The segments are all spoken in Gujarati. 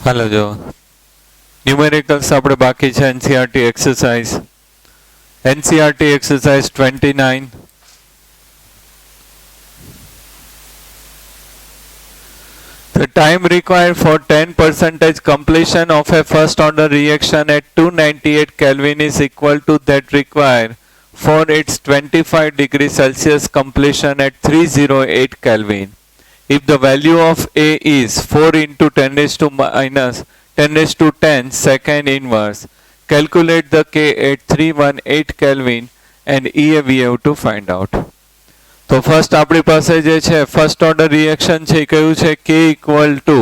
હાલો જો ન્યુમેરિકલ્સ આપણે બાકી છે NCERT exercise. NCERT exercise 29. The time required for 10% completion of a first order reaction at 298 Kelvin is equal to that required for its 25 degrees Celsius completion at 308 Kelvin. If the value of A is 4 into 10 raised to minus 10 raised to 10 second inverse, calculate the K at 318 Kelvin and EA we have to find out. તો ફર્સ્ટ આપણી પાસે જે છે ફર્સ્ટ ઓર્ડર રિએક્શન છે એ કયું છે K equal two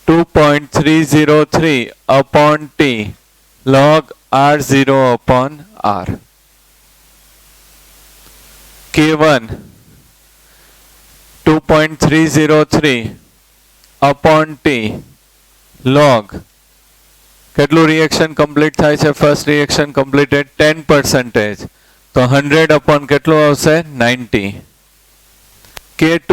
2.303 upon T log R0 upon R. K1 2.303 upon T log કેટલું રિએક્શન કમ્પ્લીટ થાય છે ફર્સ્ટ રિએક્શન કમ્પ્લીટેડ 10%. તો 100 upon કેટલું આવશે 90. K2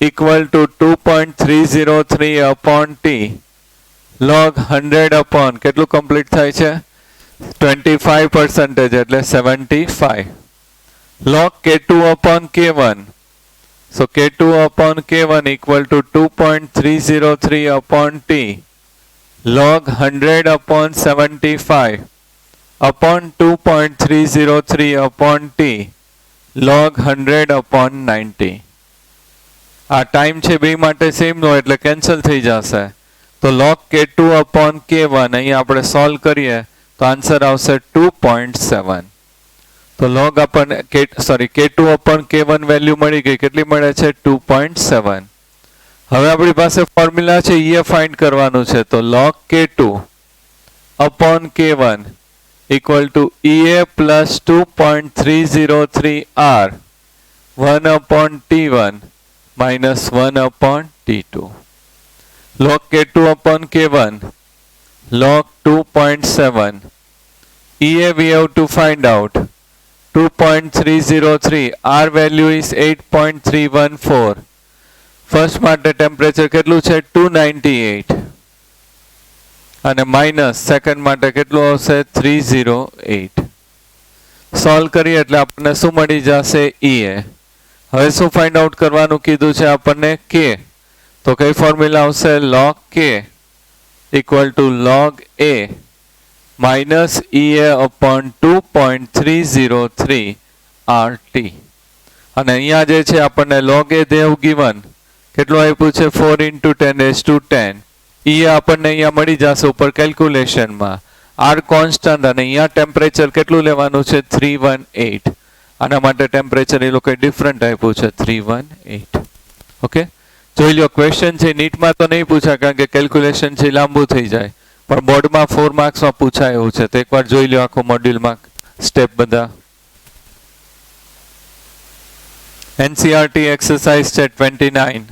equal to 2.303 upon T log 100 upon કેટલું કમ્પ્લીટ થાય છે 25% એટલે 75. log K2 upon K1. So K2 upon K1 equal to 2.303 upon T log 100 upon 75 upon 2.303 upon T log 100 upon 90. આ ટાઈમ છે બે માટે સેમ નો એટલે કેન્સલ થઈ જશે. તો log K2 upon K1 અહીંયા આપણે સોલ્વ કરીએ તો આન્સર આવશે 2.7. તો log આપણને K2 upon K1 વેલ્યુ મળી ગઈ. કેટલી મળે છે 2.7. હવે આપણી પાસે ફોર્મ્યુલા છે એ ફાઇન્ડ કરવાનું છે. તો log K2 upon K1 equal to EA plus 2.303 R 1 upon T1 minus 1 upon T2. Log K2 upon K1 log 2.7. EA we have to find out 2.303. R value is 8.314. First માટે ટેમ્પરેચર કેટલું છે 298 અને માઇનસ સેકન્ડ માટે કેટલું આવશે 308. સોલ્વ કરીએ એટલે આપણને શું મળી જશે EA. હવે શું ફાઇન્ડ આઉટ કરવાનું કીધું છે આપણને K. તો કઈ ફોર્મ્યુલા આવશે log K equal to log A minus EA upon 2.303 RT. અને અહીંયા જે છે આપણને log A they have given કેટલું આપ્યું છે 4 into 10 raised to 10. એ આપણને અહીંયા મળી જશે ઉપર કેલ્ક્યુલેશનમાં. R કોન્સ્ટન્ટ અને અહીંયા ટેમ્પરેચર કેટલું લેવાનું છે 318. આના માટે ટેમ્પરેચર એ લોકોએ ડિફરન્ટ આપ્યું છે 318. ઓકે, જોઈ લો ક્વેશ્ચન છે નીટમાં તો નહીં પૂછાય કારણ કે કેલ્ક્યુલેશન છે લાંબુ થઈ જાય, પણ બોર્ડમાં 4 માર્ક્સમાં પૂછાય એવું છે. તો એકવાર જોઈ લો આખું મોડ્યુલમાં સ્ટેપ બધા. NCERT એક્સરસાઇઝ છે 29.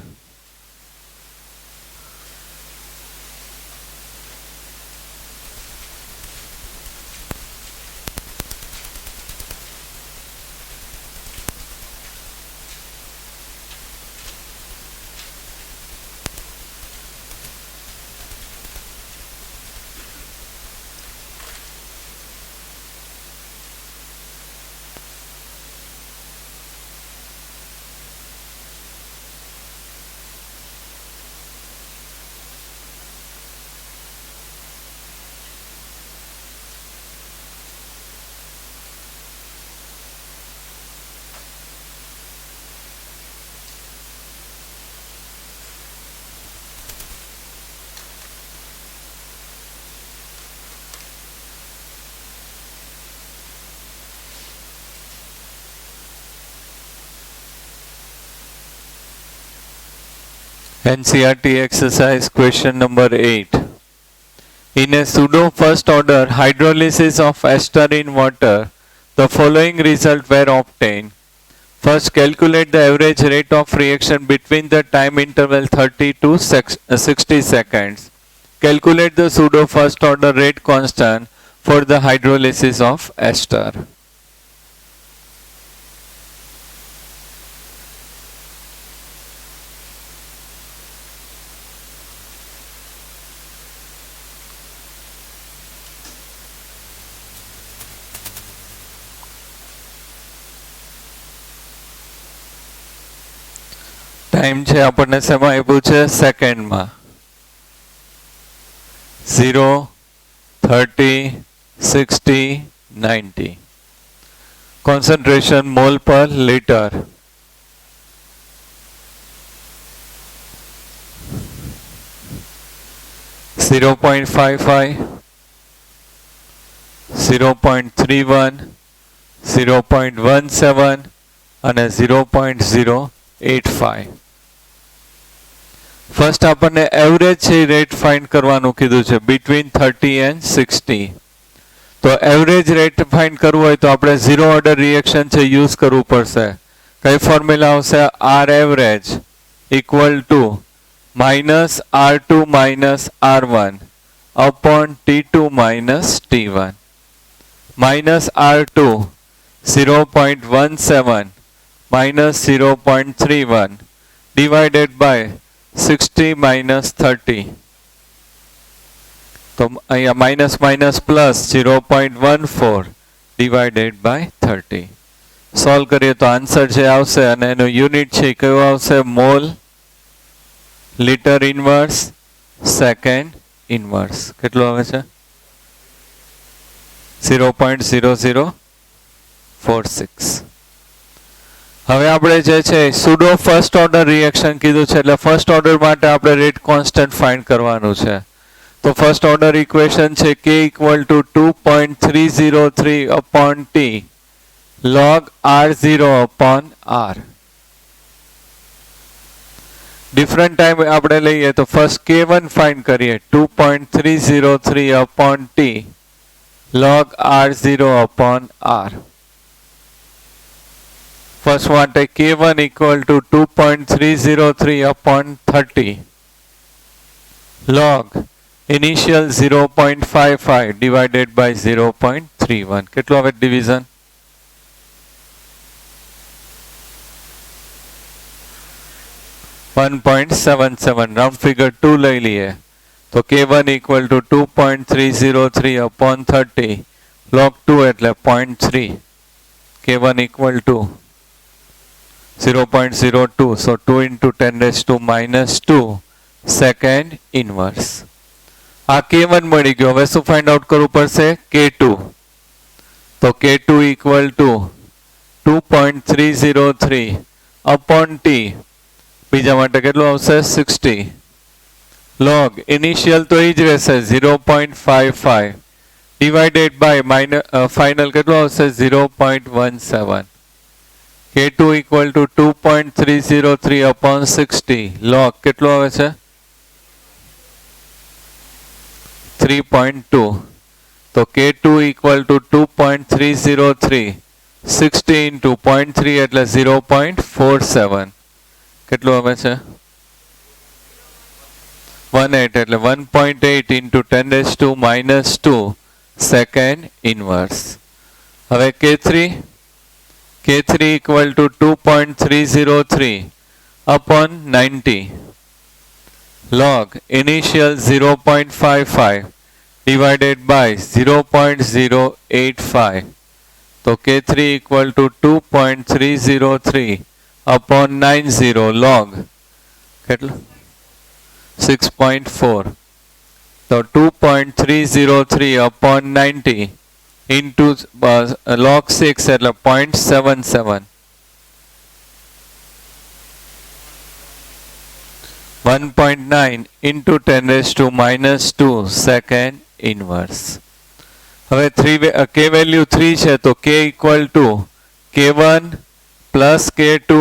NCERT exercise question number 8. In a pseudo first order hydrolysis of ester in water, the following results were obtained. First, calculate the average rate of reaction between the time interval 30 to 60 seconds. Calculate the pseudo first order rate constant for the hydrolysis of ester. Time છે આપણને શેમાં આપ્યું છે સેકન્ડમાં 0 30 60 90 concentration mole per liter 0.55 0.31 0.17 અને 0.085 ફર્સ્ટ આપણને એવરેજ છે રેટ ફાઇન્ડ કરવાનું કીધું છે between 30 and 60 તો એવરેજ રેટ ફાઇન્ડ કરવું હોય તો આપણે ઝીરો ઓર્ડર રિએક્શન છે યુઝ કરવું પડશે કઈ ફોર્મ્યુલા આવશે R average equal to minus R2 minus R1 upon T2 minus T1 minus R2 0.17 minus 0.31 divided by 60 minus 30 તો અહીંયા minus minus plus 0.14 divided by 30 solve કરીએ તો આન્સર જે આવશે અને એનો યુનિટ છે કયો આવશે mall litre inverse second inverse કેટલું આવે છે 0.0046 હવે આપણે જે છે સુડો ફર્સ્ટ ઓર્ડર રિએક્શન કીધું છે એટલે ફર્સ્ટ ઓર્ડર માટે આપણે રેટ કોન્સ્ટન્ટ ફાઇન્ડ કરવાનું છે તો ફર્સ્ટ ઓર્ડર ઇક્વેશન છે K equal two 2.303 upon T log R0 upon R different time આપણે લઈએ તો ફર્સ્ટ K1 ફાઇન્ડ કરીએ 2.303 upon T log R0 upon R first માટે K1 equal to 2.303 upon 30 log initial 0.55 divided by 0.31 કેટલું આવે ડિવિઝન 1.77 રાઉન્ડ ફિગર 2 લઈ લઈએ તો K1 equal to 2.303 upon 30 log 2 એટલે 0.3 K1 equal to 0.02 so 2 into 10 raised to minus 2 second inverse આ K1 મળી ગયો હવે શું ફાઇન્ડ આઉટ કરવું પડશે K2 તો K2 equal to 2.303 upon T બીજા માટે કેટલું આવશે 60 log ઇનિશિયલ તો એ જ રહેશે 0.55 divided by final કેટલું આવશે 0.17 K2 equal to 2.303 upon 60 log કેટલું આવે છે 3.2 તો K2 equal to 2.303 60 into 0.3 એટલે 0.47 કેટલું આવે છે 18 એટલે 1.8 into 10 raised to minus 2 second inverse હવે K3 equal to 2.303 upon 90 log initial 0.55 divided by 0.085 so K3 equal to 2.303 upon 90 log 6.4 so 2.303 upon 90 into log 6 at 0.77 1.9 into 10 raised to minus 2 second inverse હવે K value 3 છે તો K equal to K1 plus K2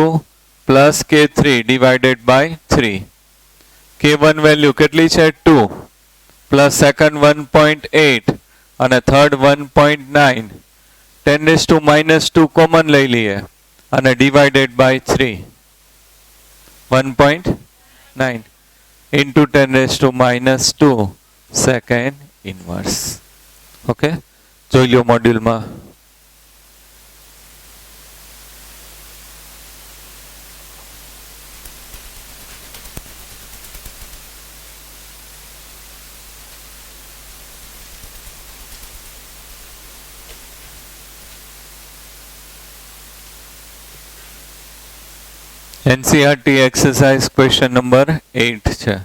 plus K3 divided by 3 K1 value કેટલી છે 2 plus second 1.8 અને third 1.9 10 raised to minus 2 common લઈ લઈએ અને divided by 3 1.9 into 10 raised to minus 2 second inverse okay જોઈ લ્યો મોડ્યુલમાં NCERT exercise question number 8 છે.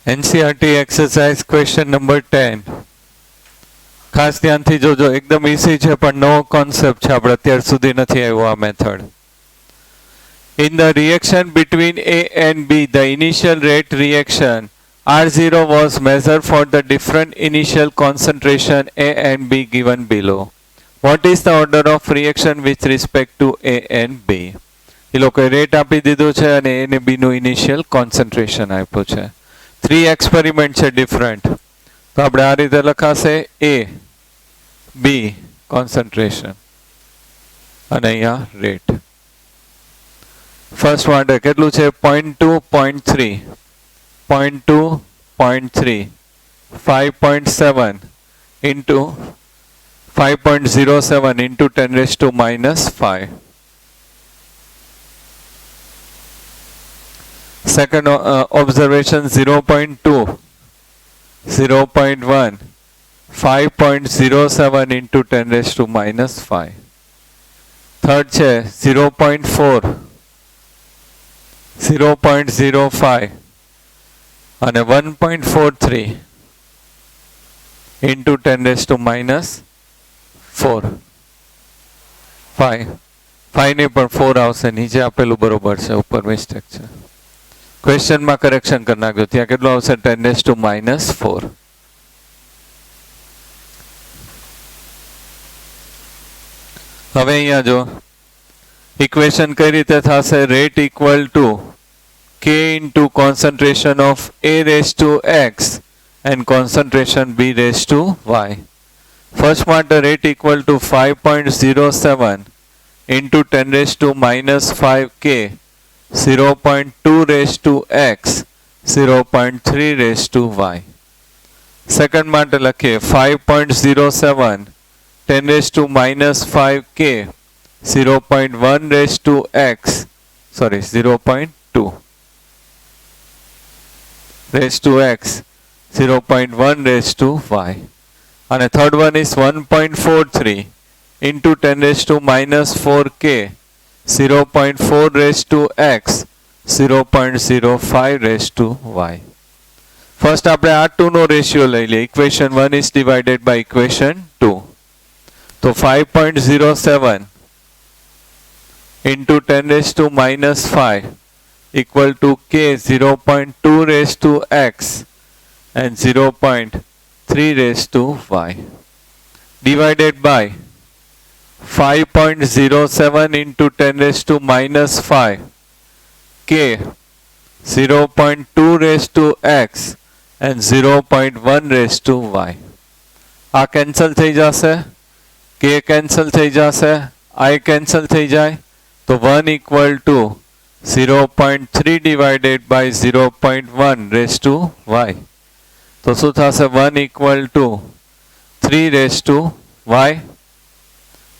NCERT exercise question number 10. ખાસ ધ્યાનથી જોજો, એકદમ ઈઝી છે પણ નવો કોન્સેપ્ટ છે, આપણે અત્યાર સુધી નથી આવ્યો આ method. In the reaction between A and B, the initial rate reaction R0 was measured for the different initial concentration A and B given below. What is the order of reaction with respect to A and B? એ લોકોએ રેટ આપી દીધું છે અને A અને B નું ઇનિશિયલ કોન્સન્ટ્રેશન આપ્યું છે. 3 એક્સપેરિમેન્ટ છે ડિફરન્ટ, તો આપણે આ રીતે લખાશે A, B કોન્સન્ટ્રેશન અને અહીંયા રેટ. ફર્સ્ટ માટે કેટલું છે? 0.2, 0.3, 0.2, 0.3, 5.7 into 5.07 into 10 raised to minus 5. Second observation 0.2, 0.1, 5.07 into 10 raised to minus 5. Third છે 0.4, 0.05 અને 1.43 into 10 raised to minus 4. 5 ને પણ 4 આવશે, નીચે આપેલું બરોબર છે, ઉપર મિસ્ટેક છે. ક્વેશ્ચનમાં કરેક્શન કરી નાખજો, ત્યાં કેટલું આવશે? 10 raised to minus 4. હવે અહીંયા જો ઇક્વેશન કઈ રીતે થશે? Rate equal to K into concentration of A raised to X and concentration B raised to Y. First માટે rate equal to 5.07 into 10 raised to minus 5K, 0.2 raised to X, 0.3 raised to Y. Second માટે લખીએ 5.07 10 raised to minus 5K, 0.1 raised to X, 0.2 raised to X, 0.1 raised to Y. And the third one is 1.43 into 10 raised to minus 4K, 0.4 raised to X, 0.05 raised to Y. First આપણે આ 2 નો રેશિયો લઈ લઈએ. Equation 1 is divided by equation 2. તો 5.07 into 10 raised to minus 5 equal to K, 0.2 raised to X and 0.3 raised to Y, divided by 5.07 into 10 raised to minus 5 K, 0.2 raised to x and 0.1 raised to y. આ કેન્સલ થઈ જશે, k કેન્સલ થઈ જશે, i કેન્સલ થઈ જાય, તો 1 equal to 0.3 divided by 0.1 raised to y. તો શું થશે? 1 equal to 3 raised to y.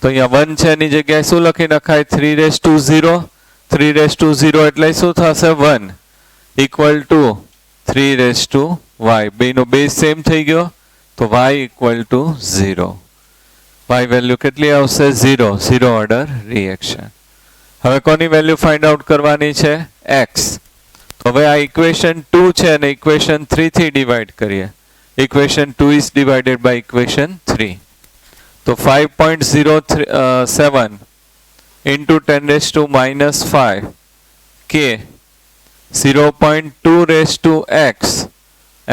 તો અહીંયા 1 છે એની જગ્યાએ શું લખી નખાય? 3 raised to 0. 3 raised to 0 એટલે શું થશે? 1 equal to 3 raised to y. બેનો બેઝ સેમ થઈ ગયો, તો y equal to 0. y value કેટલી આવશે? 0. 0 ઓર્ડર રિએક્શન. હવે કોની વેલ્યુ ફાઇન્ડ આઉટ કરવાની છે? x. તો હવે આ ઇક્વેશન 2 છે અને ઇક્વેશન 3 થી ડિવાઈડ કરીએ. Equation 2 is divided by equation 3. તો 5.07 into 10 raised to minus 5 k 0.2 raised to x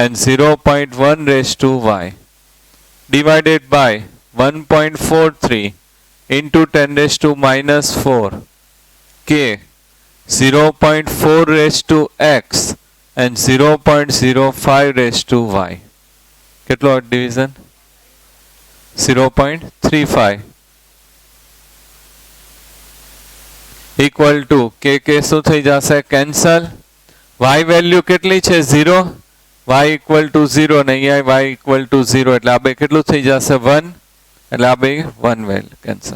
and 0.1 raised to y divided by 1.43 into 10 raised to minus 4 k 0.4 raised to x and 0.05 raised to y. કેટલો ડિવિઝન? 0.35 equal to k શું થઈ જશે? કેન્સલ. y વેલ્યુ કેટલી છે? 0. y equal to 0 ને અહીંયા y equal to 0 એટલે આ બે કેટલું થઈ જશે? 1. એટલે આ બે 1 વેલ્યુ કેન્સલ.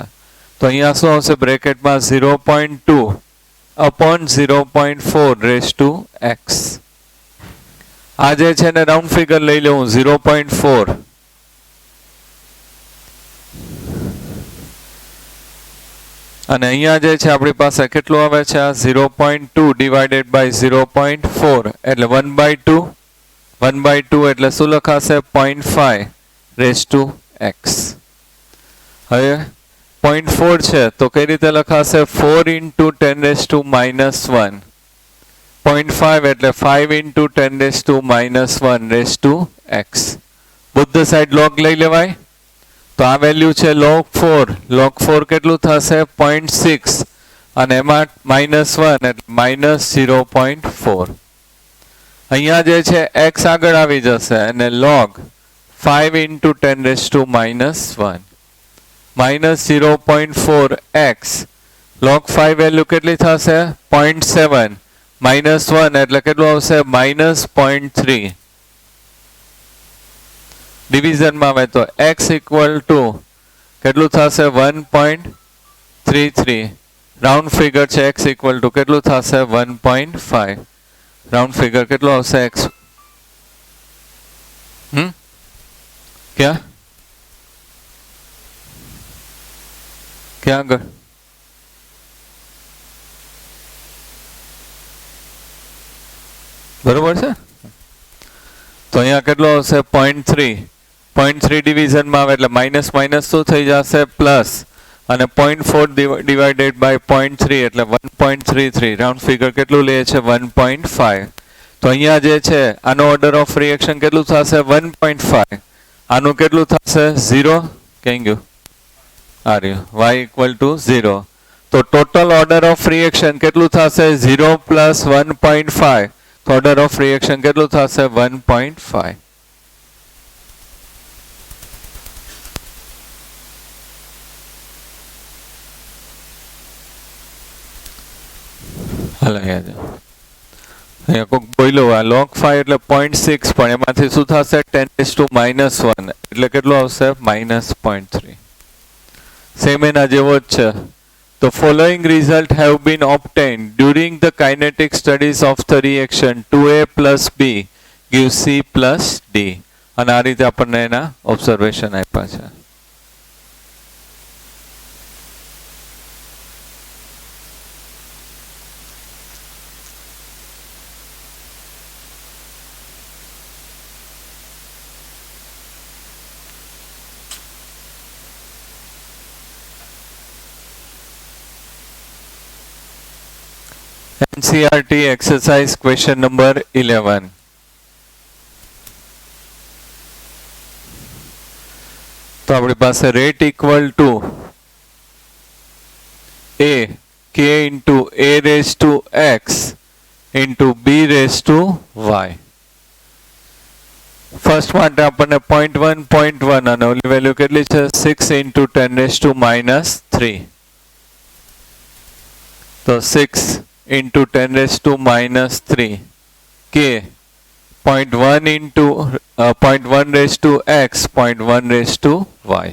તો અહીંયા શું આવશે? બ્રેકેટમાં 0.2 upon 0.4 raised to x. આ જે છે ને રાઉન્ડ ફિગર લઈ લઉં 0.4 અને અહીંયા જે છે આપણી પાસે કેટલું આવે છે? આ 0.2 ડિવાઇડેડ બાય 0.4 એટલે 1/2. 1/2 એટલે શું લખાશે? 0.5 રેઝ ટુ x. હવે 0.4 છે તો કઈ રીતે લખાશે? 4 into 10 raised to minus 1. 0.5 એટલે 5 into 10 raised to minus 1 raised to x. Both side log લઈ લેવાય. તો આ વેલ્યુ છે log 4. log 4 કેટલું થશે? 0.6 અને એમાં -1 એટલે -0.4. અહીંયા જે છે x આગળ આવી જશે અને log 5 into 10 raised to minus 1 -0.4x log 5 value કેટલી થશે? 0.7 -1 એટલે કેટલું આવશે? -0.3. ડિવિઝનમાં આવે તો x equal to કેટલું થશે? 1.33. રાઉન્ડ ફિગર છે x equal to કેટલું થશે? 1.5. રાઉન્ડ ફિગર કેટલું આવશે x? ક્યાં ક્યાં આગળ? બરોબર છે. તો અહીંયા કેટલો આવશે? 0.3. 0.3 ડિવિઝનમાં આવે એટલે માઇનસ માઇનસ શું થઈ જશે? પ્લસ. અને 0.4 ડિવાઇડેડ બાય 0.3 એટલે 1.33. રાઉન્ડ ફિગર કેટલું લે છે? 1.5. તો અહીંયા જે છે આનો ઓર્ડર ઓફ રિએક્શન કેટલું થશે? 1.5. આનું કેટલું થશે? 0. ક્યાં ગયું? આ રહ્યું. y equal to 0. તો ટોટલ ઓર્ડર ઓફ રિએક્શન કેટલું થશે? 0 plus 1.5. તો ઓર્ડર ઓફ રિએક્શન કેટલું થશે? 1.5. અહીંયા કોઈક બોલ્યો આ log 5 એટલે 0.6 પણ એમાંથી શું થશે? 10 raised to minus 1 એટલે કેટલું આવશે? -0.3. સેમ એના જેવો જ છે. The following result have been obtained during the kinetic studies of the reaction 2a plus b gives c plus d. અને આ રીતે આપણને એના ઓબ્ઝર્વેશન આપ્યા છે. NCERT exercise question number 11. તો આપણી પાસે rate equal to a k into a raised to x into b raised to y. First માટે આપણને 0.1 અને ઓલી વેલ્યુ કેટલી છે 6 into 10 raised to minus 3. તો 6 into 10 raised to minus 3 k 0.1 into 0.1 raised to x 0.1 raised to y.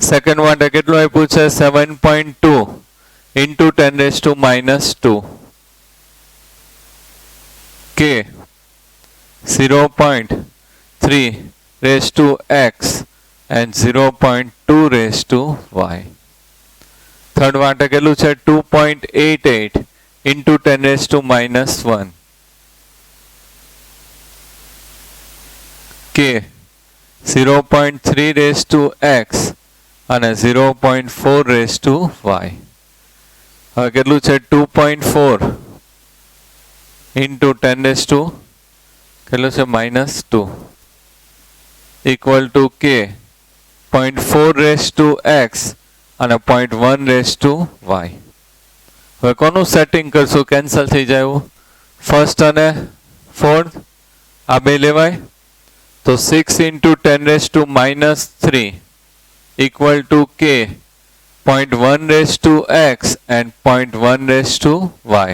Second માટે કેટલું આપ્યું છે 7.2 into 10 raised to minus 2 k 0.3 raised to x and 0.2 raised to y. Third માટે કેટલું છે 2.88 into 10 raised to minus 1 k 0.3 raised to x અને 0.4 raised to y. હવે કેટલું છે 2.4 into 10 raised to કેટલું છે -2 equal to k 0.4 raised to x અને 0.1 raised to y. હવે કોનું સેટિંગ કરશું કેન્સલ થઈ જાય ફર્સ્ટ અને ફોર્થ આ બે લેવાય તો 6 into 10 raised to minus 3 equal to k 0.1 raised to x and 0.1 raised to y.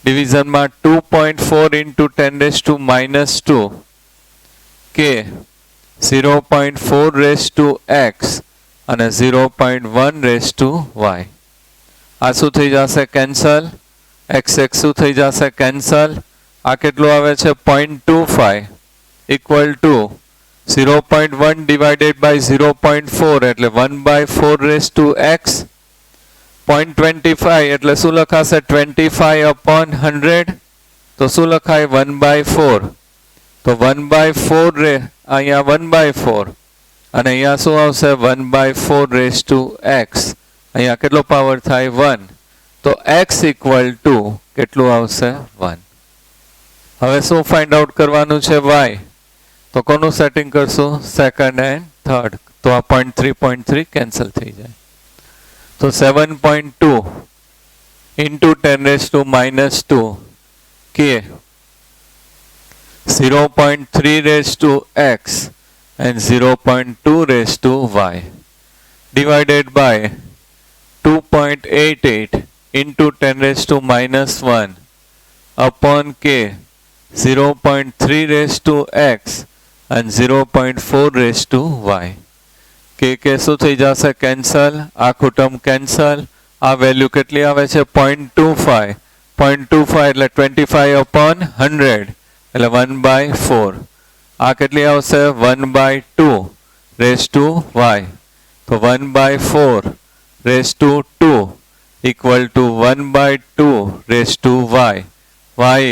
ડિવિઝનમાં 2.4 into 10 raised to minus 2 k 0.4 raised to x અને 0.1 raised to y. આ શું થઈ જશે કેન્સલ x શું થઈ જશે કેન્સલ આ કેટલું આવે છે 0.25 equal to 0.1 divided by 0.4 એટલે 1/4 raised to x 0.25 એટલે શું લખાશે 25 upon 100 તો શું લખાય 1/4 તો 1/4 અહીંયા 1/4 અને અહીંયા શું આવશે 1/4 raised to x અહીંયા કેટલો પાવર થાય 1 તો x equal to કેટલું આવશે 1. હવે શું ફાઇન્ડ આઉટ કરવાનું છે y તો કોનું સેટિંગ કરશું સેકન્ડ એન્ડ થર્ડ તો આ 0.3 કેન્સલ થઈ જાય તો 7.2 into 10 raised to minus 2 k 0.3 raised to x and 0.2 raised to y divided by 2.88 into 10 raised to minus 1 upon k 0.3 raised to x and 0.4 raised to y. કે શું થઈ જશે કેન્સલ આખું ટર્મ કેન્સલ આ વેલ્યુ કેટલી આવે છે 0.25 એટલે 25 upon 100 એટલે 1/4 આ કેટલી આવશે 1/2 raised to y તો 1/4 raised to 2 equal to 1/2 raised to y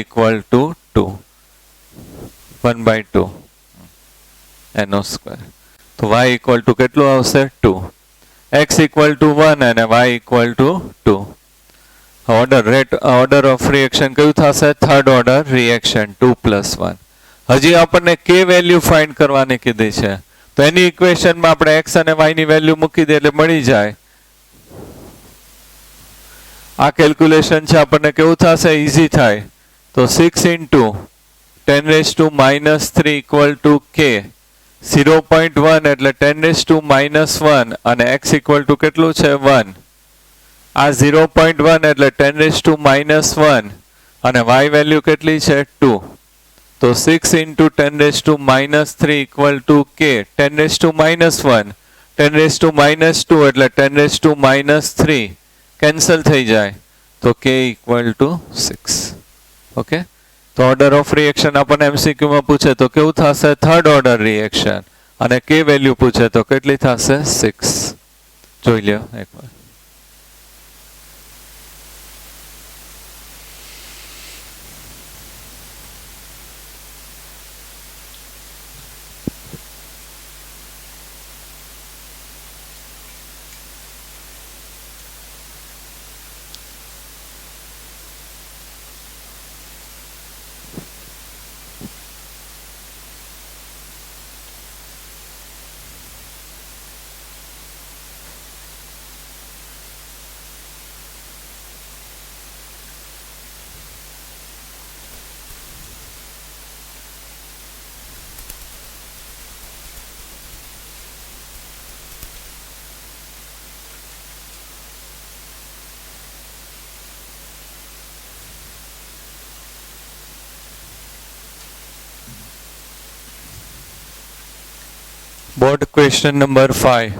equal to 2 1/2 એનો સ્ક્વેર તો y equal to કેટલું આવશે 2 x equal to 1 અને y equal to 2. Order of reaction કયું થશે થર્ડ ઓર્ડર રિએક્શન 2 + 1. હજી આપણને k વેલ્યુ ફાઇન્ડ કરવાની કીધી છે તો એની ઇક્વેશનમાં આપણે x અને y ની વેલ્યુ મૂકી દે એટલે મળી જાય. આ કેલ્ક્યુલેશન છે આપણને કેવું થશે ઈઝી થાય તો 6 into 10 raised to minus 3 equal to k 0.1 એટલે 10 raised to minus 1 અને x equal to કેટલું છે 1 આ 0.1 એટલે 10 raised to minus 1 અને y વેલ્યુ કેટલી છે 2 તો 6 into 10 raised to minus 3 equal to k 10 raised to minus 1 10 raised to minus 2 એટલે 10 raised to minus 3 કેન્સલ થઈ જાય તો k equal to 6. ઓકે તો ઓર્ડર ઓફ રિએક્શન આપણને MCQ માં પૂછે તો કેવું થશે થર્ડ ઓર્ડર રિએક્શન અને k વેલ્યુ પૂછે તો કેટલી થશે 6. જોઈ લ્યો એકવાર. Board question number 5.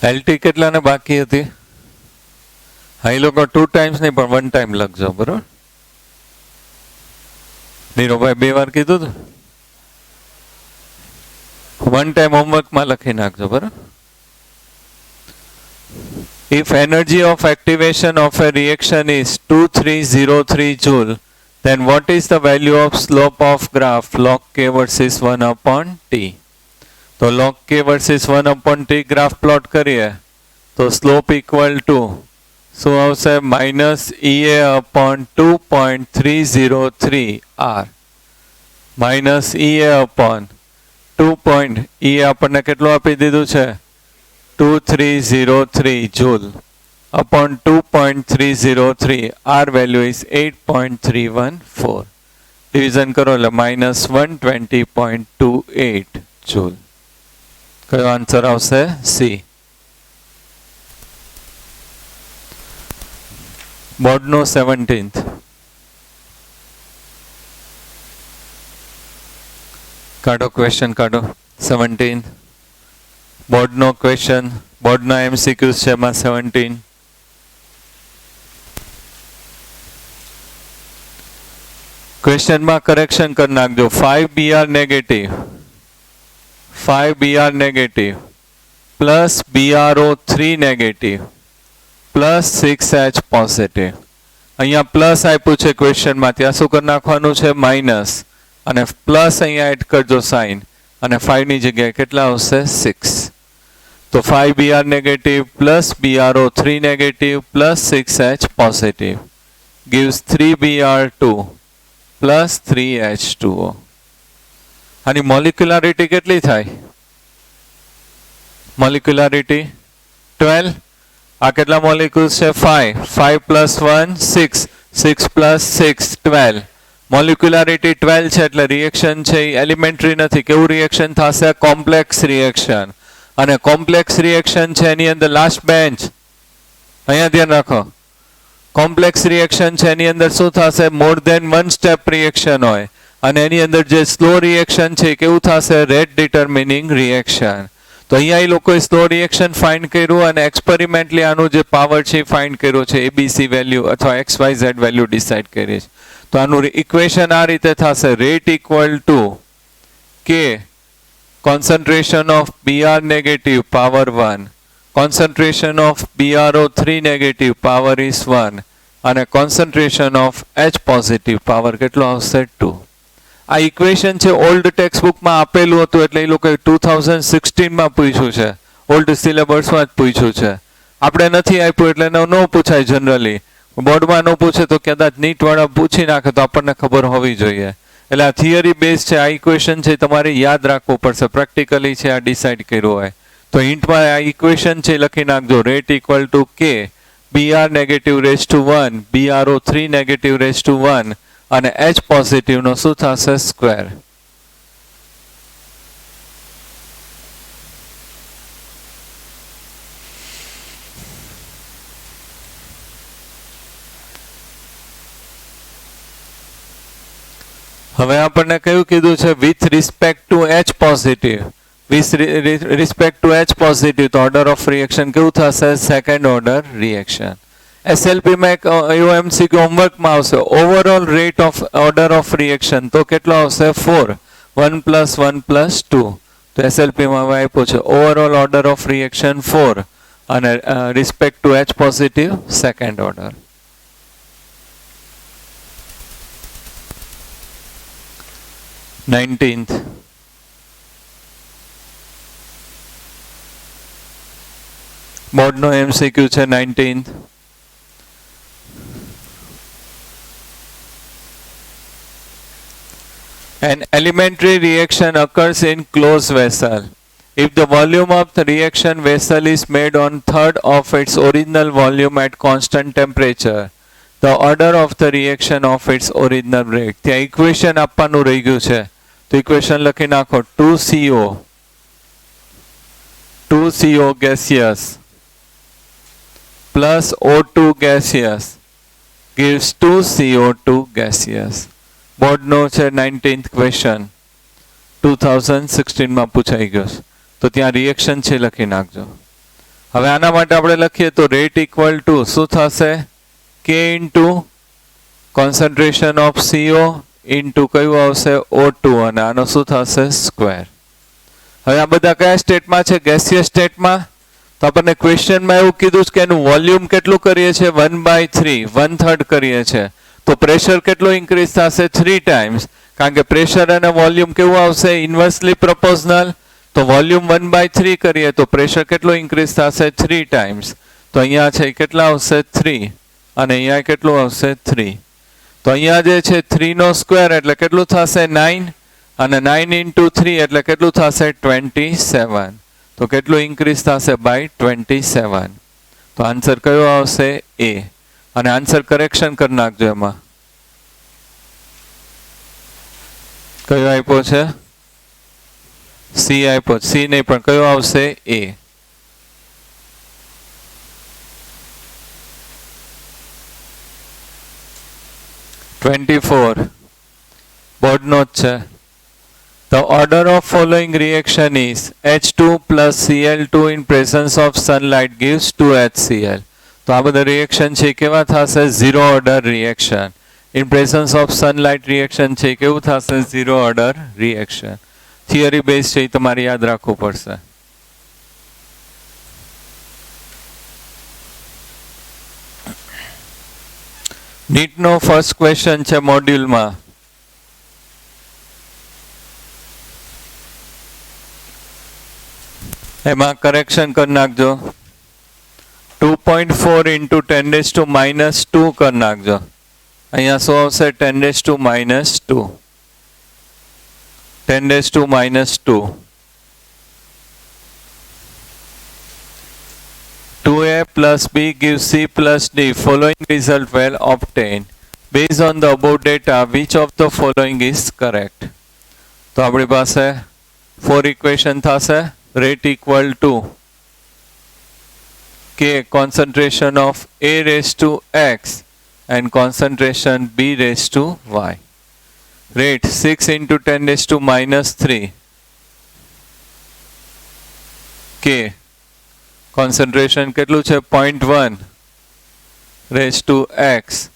LT કેટલાને બાકી હતી? હા, એ લોકો 2 times નહીં પણ 1 time લખજો, બરોબર? નીરોભાઈ 2 વાર કીધું હતું. 1 time હોમવર્કમાં લખી નાખજો, બરોબર? If energy of activation of a reaction is 2303 joule, then what is the value of slope of graph log K versus 1 upon T? तो log K versus 1 upon T graph plot करिए तो स्लोप इक्वल टू શું આવશે minus EA upon 2.303 R minus EA upon 2. EA આપણને કેટલું આપી દીધું છે 2303 joule upon 2.303 R value is 8.314 division કરો એટલે માઇનસ 120.28 જૂલ. કયો આન્સર આવશે? સી. બોર્ડનો 17th. કાઢો ક્વેશ્ચન કાઢો 17. બોર્ડનો ક્વેશ્ચન, બોર્ડના MCQs છે એમાં 17. ક્વેશ્ચનમાં કરેક્શન કરી નાખજો. 5BR negative 5BR negative plus BRO3 negative plus 6H positive. અહીંયા પ્લસ આપ્યું છે ક્વેશ્ચનમાં, ત્યાં શું કરી નાખવાનું છે? માઇનસ. અને પ્લસ અહીંયા એડ કરજો સાઇન અને 5ની જગ્યાએ કેટલા આવશે? 6. તો 5BR negative plus BRO3 negative plus 6H positive gives 3BR2 plus 3H2O. આની મોલિક્યુલારિટી કેટલી થાય? મોલિક્યુલારિટી 12. આ કેટલા મોલિક્યુલ્સ છે? 5. 5 પ્લસ 1 6, 6 પ્લસ 6 12. મોલિક્યુલારિટી 12 છે એટલે રિએક્શન છે એ એલિમેન્ટરી નથી. કેવું રિએક્શન થશે? Complex reaction. અને કોમ્પ્લેક્સ રિએક્શન છે એની અંદર લાસ્ટ બેન્ચ, અહીંયા ધ્યાન રાખો, કોમ્પ્લેક્સ રિએક્શન છે એની અંદર શું થશે? મોર દેન 1 સ્ટેપ રિએક્શન હોય અને એની અંદર જે સ્લો રિએક્શન છે કેવું થશે? Rate determining reaction. તો અહીંયા એ લોકોએ સ્લો રિએક્શન ફાઇન્ડ કર્યું અને એક્સપેરિમેન્ટલી આનું જે પાવર છે એ ફાઇન્ડ કર્યો છે, ABC વેલ્યુ અથવા XYZ વેલ્યુ ડિસાઇડ કરી છે. તો આનું ઇક્વેશન આ રીતે થશે: rate equal to K concentration of BR negative power 1, concentration of BRO3 negative power is 1 અને concentration of H positive power કેટલો આવશે? 2. આ ઇક્વેશન છે ઓલ્ડ ટેક્સ્ટ બુકમાં આપેલું હતું એટલે એ લોકોએ 2016માં પૂછ્યું છે, ઓલ્ડ સિલેબસમાં જ પૂછ્યું છે. આપણે નથી આપ્યું એટલે ન પૂછાય. જનરલી બોર્ડમાં ન પૂછે તો કદાચ નીટવાળા પૂછી નાખે તો આપણને ખબર હોવી જોઈએ. એટલે આ થિયરી બેઝ છે. આ ઇક્વેશન છે તમારે યાદ રાખવું પડશે. પ્રેક્ટિકલી છે આ ડિસાઇડ કર્યું હોય તો હિન્ટમાં આ ઇક્વેશન છે લખી નાખજો. Rate equal to K BR negative raise to 1 BRO3 negative raise to 1 અને H પોઝિટિવ નો શું થશે? સ્ક્વેર. હવે આપણને કયું કીધું છે? With respect to H positive. With respect to H positive તો ઓર્ડર ઓફ રિએક્શન કેવું થશે? Second order reaction. SLP માં એક એવો MCQ હોમવર્કમાં આવશે, overall rate of order of reaction તો કેટલો આવશે? 4. 1 + 1 + 2. તો SLP માં હવે આપ્યું છે ઓવરઓલ ઓર્ડર ઓફ રિએક્શન 4 અને respect to H positive second order. Nineteenth. બોર્ડનો MCQ છે 19th. An elementary reaction occurs in closed vessel. If the volume of the reaction vessel is made on third of its original volume at constant temperature, the order of the reaction of its original rate. ત્યાં ઇક્વેશન આપવાનું રહી ગયું છે, તો ઇક્વેશન લખી નાખો. 2CO gaseous plus O2 gaseous gives 2CO2 gaseous. બોર્ડનો છે 19th ક્વેશ્ચન, 2016 માં પૂછાઈ ગયો છે. તો ત્યાં રિએક્શન છે લખી નાખજો. હવે આના માટે આપણે લખીએ તો રેટ ઇક્વલ ટુ શું થશે? K into concentration of CO into કયું આવશે? O2, અને આનો શું થશે? સ્ક્વેર. હવે આ બધા કયા સ્ટેટમાં છે? ગેસિયસ સ્ટેટમાં. તો આપણને ક્વેશ્ચનમાં એવું કીધું કે એનું વોલ્યુમ કેટલું કરીએ છીએ? 1/3, 1/3 કરીએ છીએ. તો પ્રેશર કેટલું ઇન્ક્રીઝ થશે? 3 times. કારણ કે પ્રેશર અને વોલ્યુમ કેવું આવશે? ઇન્વર્સલી પ્રોપોર્શનલ. તો વોલ્યુમ 1/3 કરીએ તો પ્રેશર કેટલું ઇન્ક્રીઝ થશે? 3 times. તો અહીંયા છે કેટલા આવશે? 3, અને અહીંયા કેટલું આવશે? 3. તો અહીંયા જે છે 3 નો સ્ક્વેર એટલે કેટલું થશે? 9, અને 9 into 3 એટલે કેટલું થશે? 27. તો કેટલું ઇન્ક્રીઝ થશે? બાય 27. તો આન્સર કયો આવશે? એ. અને આન્સર કરેક્શન કરી નાખજો. એમાં કયો આપ્યો છે? સી આપ્યો. સી નહીં, પણ કયો આવશે? એ. બોર્ડ નો જ છે. The order of following reaction is H2 plus Cl2 in presence of sunlight gives 2HCl. તો આ બધા રિએક્શન છે કેવા થશે? Zero order reaction. In presence of sunlight reaction છે કેવું થશે? Zero order reaction. Theory base છે, એ તમારે યાદ રાખવું પડશે. નીટનો ફર્સ્ટ ક્વેશ્ચન છે મોડ્યુલમાં. એમાં કરેક્શન કરી નાખજો. 2.4 into 10⁻² કરી નાખજો. અહીંયા શું આવશે? 10⁻². 10⁻². 2A plus B gives C plus D. Following result well obtained. Based on the above data, which of the following is correct? તો આપણી પાસે 4 ઇક્વેશન થશે. Rate equal to K concentration of A raised to X and concentration B raised to Y. Rate 6 into 10⁻³ K concentration કેટલું છે? 0.1 raised to X,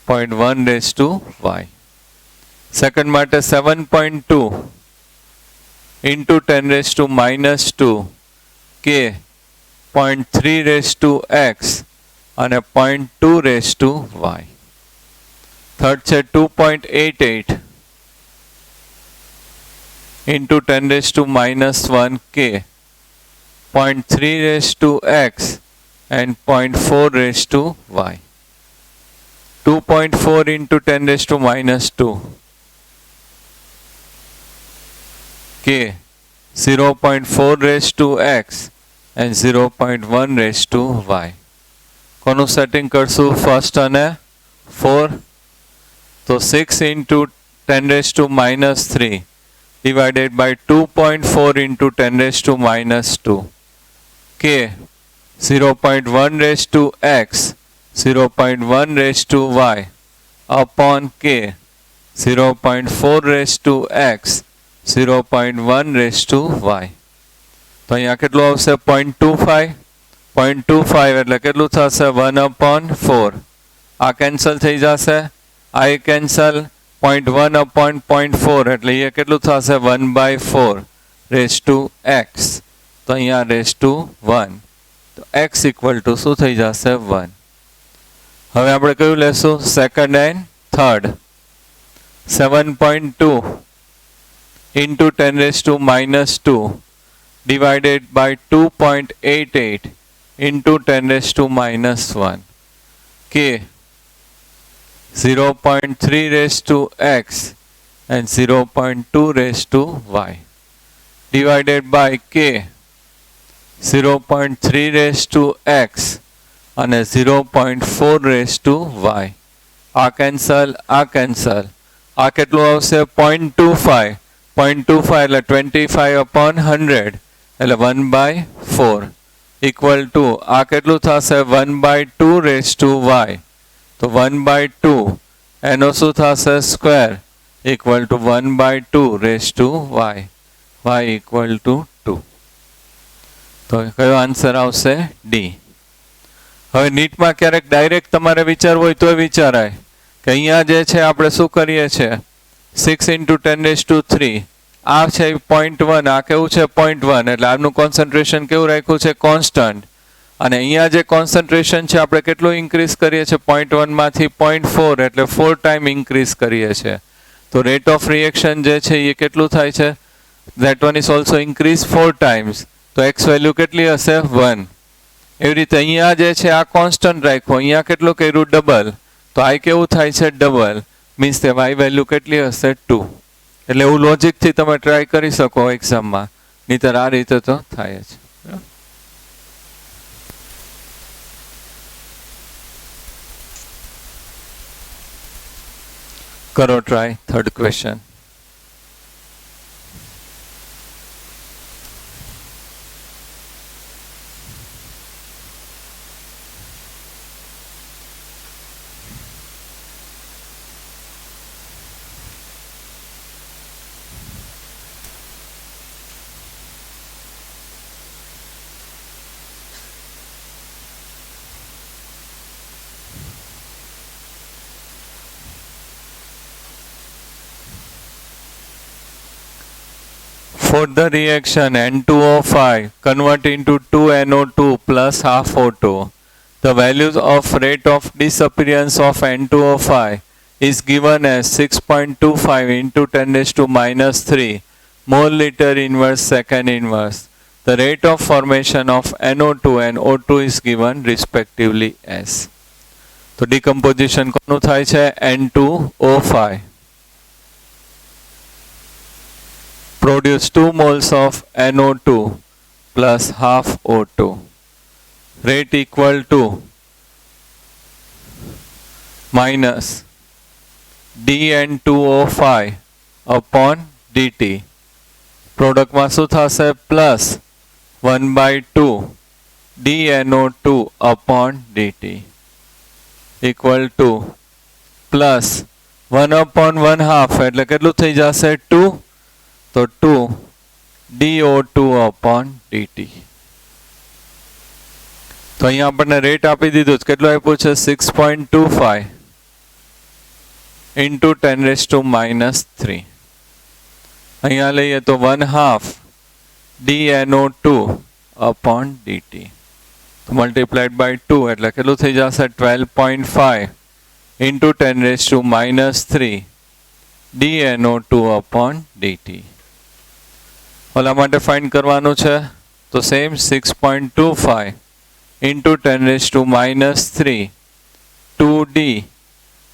0.1 raised to Y. Second માટે 7.2 into 10⁻² K 0.3 raised to X અને 0.2 raised to Y. થર્ડ છે 2.88 into 10⁻⁻1 K 0.3 raised to X and 0.4 raised to Y. 2.4 into 10⁻² K 0.4 raised to X and 0.1 raised to Y. કોનું સેટિંગ કરશું? ફર્સ્ટ અને 4. તો 6 into 10⁻³ divided by 2.4 into 10⁻². K 0.1 raised to X, 0.1 raised to Y upon K 0.4 raised to X, 0.1 raised to Y. તો અહીંયા કેટલું આવશે? 0.25. 0.25 એટલે કેટલું થશે? 1/4. આ કેન્સલ થઈ જશે. આ કેન્સલ. 0.1 upon 0.4 એટલે એ કેટલું થશે? 1/4 raised to X. તો અહીંયા raised to 1. તો X equal to શું થઈ જશે? 1. હવે આપણે કયું લેશું? Second and third. 7.2 into 10⁻² divided by 2.88 into 10⁻⁻1 K 0.3 raised to X and 0.2 raised to Y. divided by k 0.3 raised to x અને 0.4 raised to y. આ કેન્સલ આ કેટલું આવશે 0.25 0.25 એટલે 25 upon 100 એટલે 1/4 equal to આ કેટલું થશે 1/2 raised to y. તો 1/2 એનો શું થશે square equal to 1/2 raised to y. y equal to 2. તો કયો આન્સર આવશે ડી. હવે નીટમાં ક્યારેક ડાયરેક્ટ તમારે વિચારવું હોય તો વિચારાય કે અહીંયા જે છે આપણે શું કરીએ છીએ 6 × 10⁻³ આ છે 0.1 આ કેવું છે 0.1 એટલે આનું કોન્સન્ટ્રેશન કેવું રાખ્યું છે કોન્સ્ટન્ટ અને અહીંયા જે કોન્સન્ટ્રેશન છે આપણે કેટલું ઇન્ક્રીઝ કરીએ છીએ 0.1 માંથી 0.4 એટલે 4 ટાઈમ ઇન્ક્રીઝ કરીએ છીએ. તો રેટ ઓફ રિએક્શન જે છે એ કેટલું થાય છે that one is also increase 4 times. તો x વેલ્યુ કેટલી હશે 1. એવી રીતે અહીંયા જે છે આ કોન્સ્ટન્ટ રાખ્યો અહીંયા કેટલું કર્યું ડબલ તો આ કેવું થાય છે ડબલ મીન્સ કે y વેલ્યુ કેટલી હશે 2. એટલે એવું લોજિકથી તમે ટ્રાય કરી શકો એક્ઝામમાં નહીતર આ રીતે તો થાય જ. કરો try third question. For the reaction N2O5 convert into 2NO2 plus half O2, the values of rate of disappearance of N2O5 is given as 6.25 into 10⁻³ mole liter inverse second inverse. The rate of formation of NO2 and O2 is given respectively as. તો decomposition કોનું થાય છે N2O5. Produce 2 moles of NO2 plus half O2. Rate equal to minus dN2O5 upon dt. Product માં શું થશે plus 1/2 dNO2 upon dt equal to plus 1/1/2 એટલે કેટલું થઈ જશે 2. તો 2 DO2 upon dt. તો અહીંયા આપણને રેટ આપી દીધું કેટલું આપ્યું છે 6.25 into 10⁻³ અહીંયા લઈએ તો 1/2 dNO2 upon dt. તો multiplied by 2 એટલે કેટલું થઈ જશે 12.5 into 10⁻³ dNO2 upon dt. ઓલા માટે ફાઇન્ડ કરવાનું છે તો same 6.25 into 10⁻³ 2D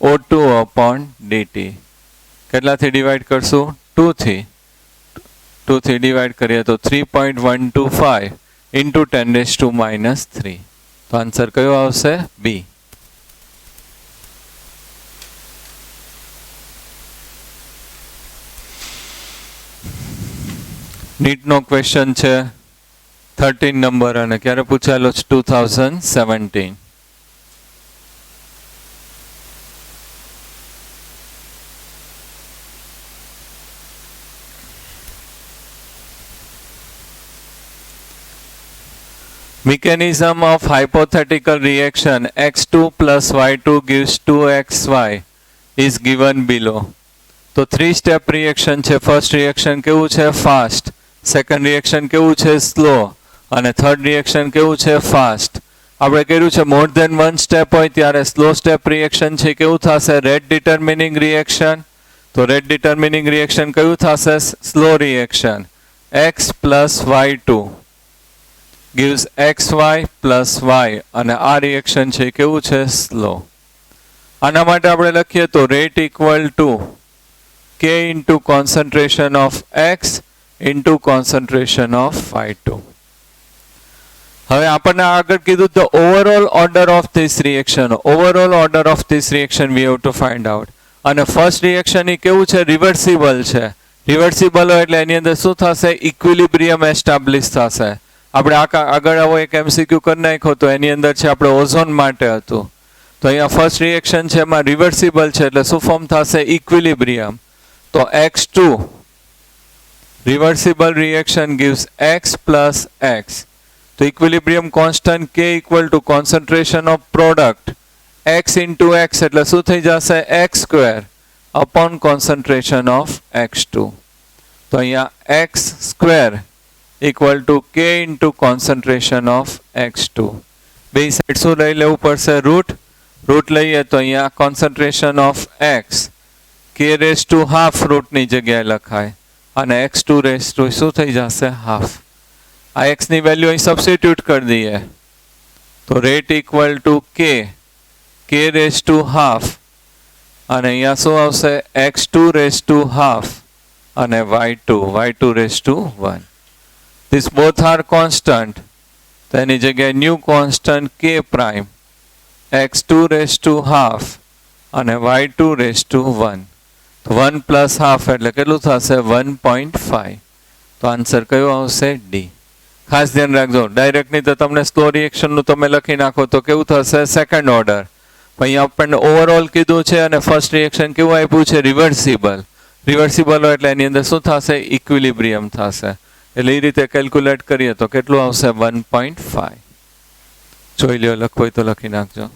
O2 upon dt. કેટલાથી ડિવાઇડ કરશું 2 થી ડિવાઇડ કરીએ તો 3.125 into 10⁻³. તો આન્સર કયો આવશે બી. નીટનો ક્વેશ્ચન છે 13 નંબર અને ક્યારે પૂછાયેલો છે 2017. Mechanism of hypothetical reaction x2 plus y2 gives 2xy is given below. તો 3 સ્ટેપ રિએક્શન છે. ફર્સ્ટ રિએક્શન કેવું છે ફાસ્ટ, સેકન્ડ રિએક્શન કેવું છે સ્લો અને થર્ડ રિએક્શન કેવું છે ફાસ્ટ. આપણે કર્યું છે મોર ધેન 1 સ્ટેપ હોય ત્યારે સ્લો સ્ટેપ રિએક્શન છે કેવું થશે રેટ ડિટર્મિનિંગ રિએક્શન. તો રેટ ડિટર્મિનિંગ રિએક્શન કયું થશે slow reaction. x plus y2 gives xy plus y અને આ રિએક્શન છે કેવું છે સ્લો. આના માટે આપણે લખીએ તો rate equal to k into concentration of x into concentration of phi2. હવે આપણને આગળ કીધું the overall order of this reaction, overall order of this reaction we have to find out. અને ફર્સ્ટ રિએક્શન એ કેવું છે, રિવર્સિબલ છે. રિવર્સિબલ હોય એટલે એની અંદર શું થશે, ઇક્વિલિબ્રિયમ એસ્ટાબ્લિશ થશે. આપણે આગળ આવો એક એમસીક્યુ કરી નાખ્યો તો એની અંદર છે આપણે ઓઝોન માટે હતું. તો અહીંયા ફર્સ્ટ રિએક્શન છે એમાં રિવર્સિબલ છે એટલે શું ફોર્મ થશે, ઇક્વિલિબ્રિયમ. તો X2 reversible reaction gives X plus X. તો equilibrium constant K equal to concentration of product X into X એટલે શું થઈ જશે, X square upon concentration of X2. તો અહીંયા X square equal to K into concentration of X2. બે સાઈડ શું લઈ લેવું પડશે, રૂટ લઈએ તો અહીંયા concentration of X K raised to half રૂટની જગ્યાએ લખાય અને X2 raised to શું થઈ જશે, હાફ. આ X ની વેલ્યુ અહીં સબસ્ટિટ્યુટ કરી દઈએ તો rate equal to K raised to half અને અહીંયા શું આવશે, X2 raised to half અને Y2 raised to 1. These both are constant. તો એની જગ્યાએ new constant K prime X2 raised to half અને Y2 raised to 1. તો 1 plus half એટલે કેટલું થશે, 1.5. તો આન્સર કયો આવશે, ડી. ખાસ ધ્યાન રાખજો, ડાયરેક્ટ નહીં તો તમને સ્લો રિએક્શનનું તમે લખી નાખો તો કેવું થશે, સેકન્ડ ઓર્ડર. અહીંયા આપણને ઓવરઓલ કીધું છે અને ફર્સ્ટ રિએક્શન કેવું આપ્યું છે, રિવર્સિબલ હોય એટલે એની અંદર શું થશે, ઇક્વિલિબ્રિયમ થશે. એટલે એ રીતે કેલ્ક્યુલેટ કરીએ તો કેટલું આવશે, 1.5. જોઈ લ્યો, લખવું હોય તો લખી નાખજો.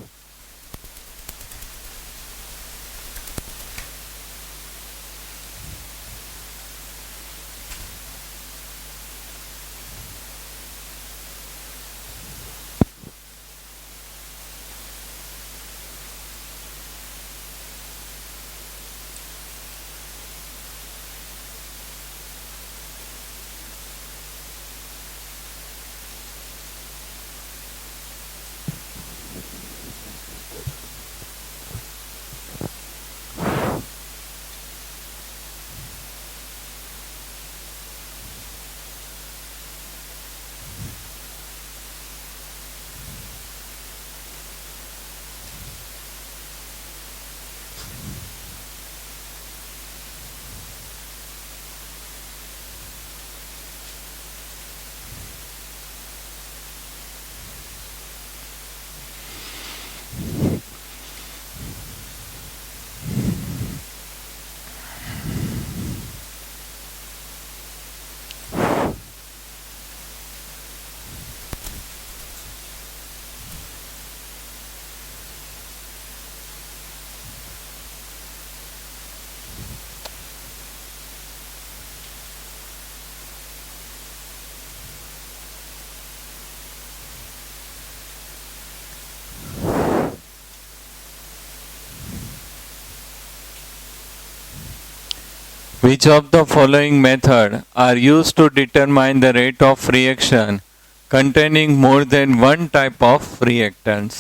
Which of the following method are used to determine the rate of reaction containing more than one type of reactants?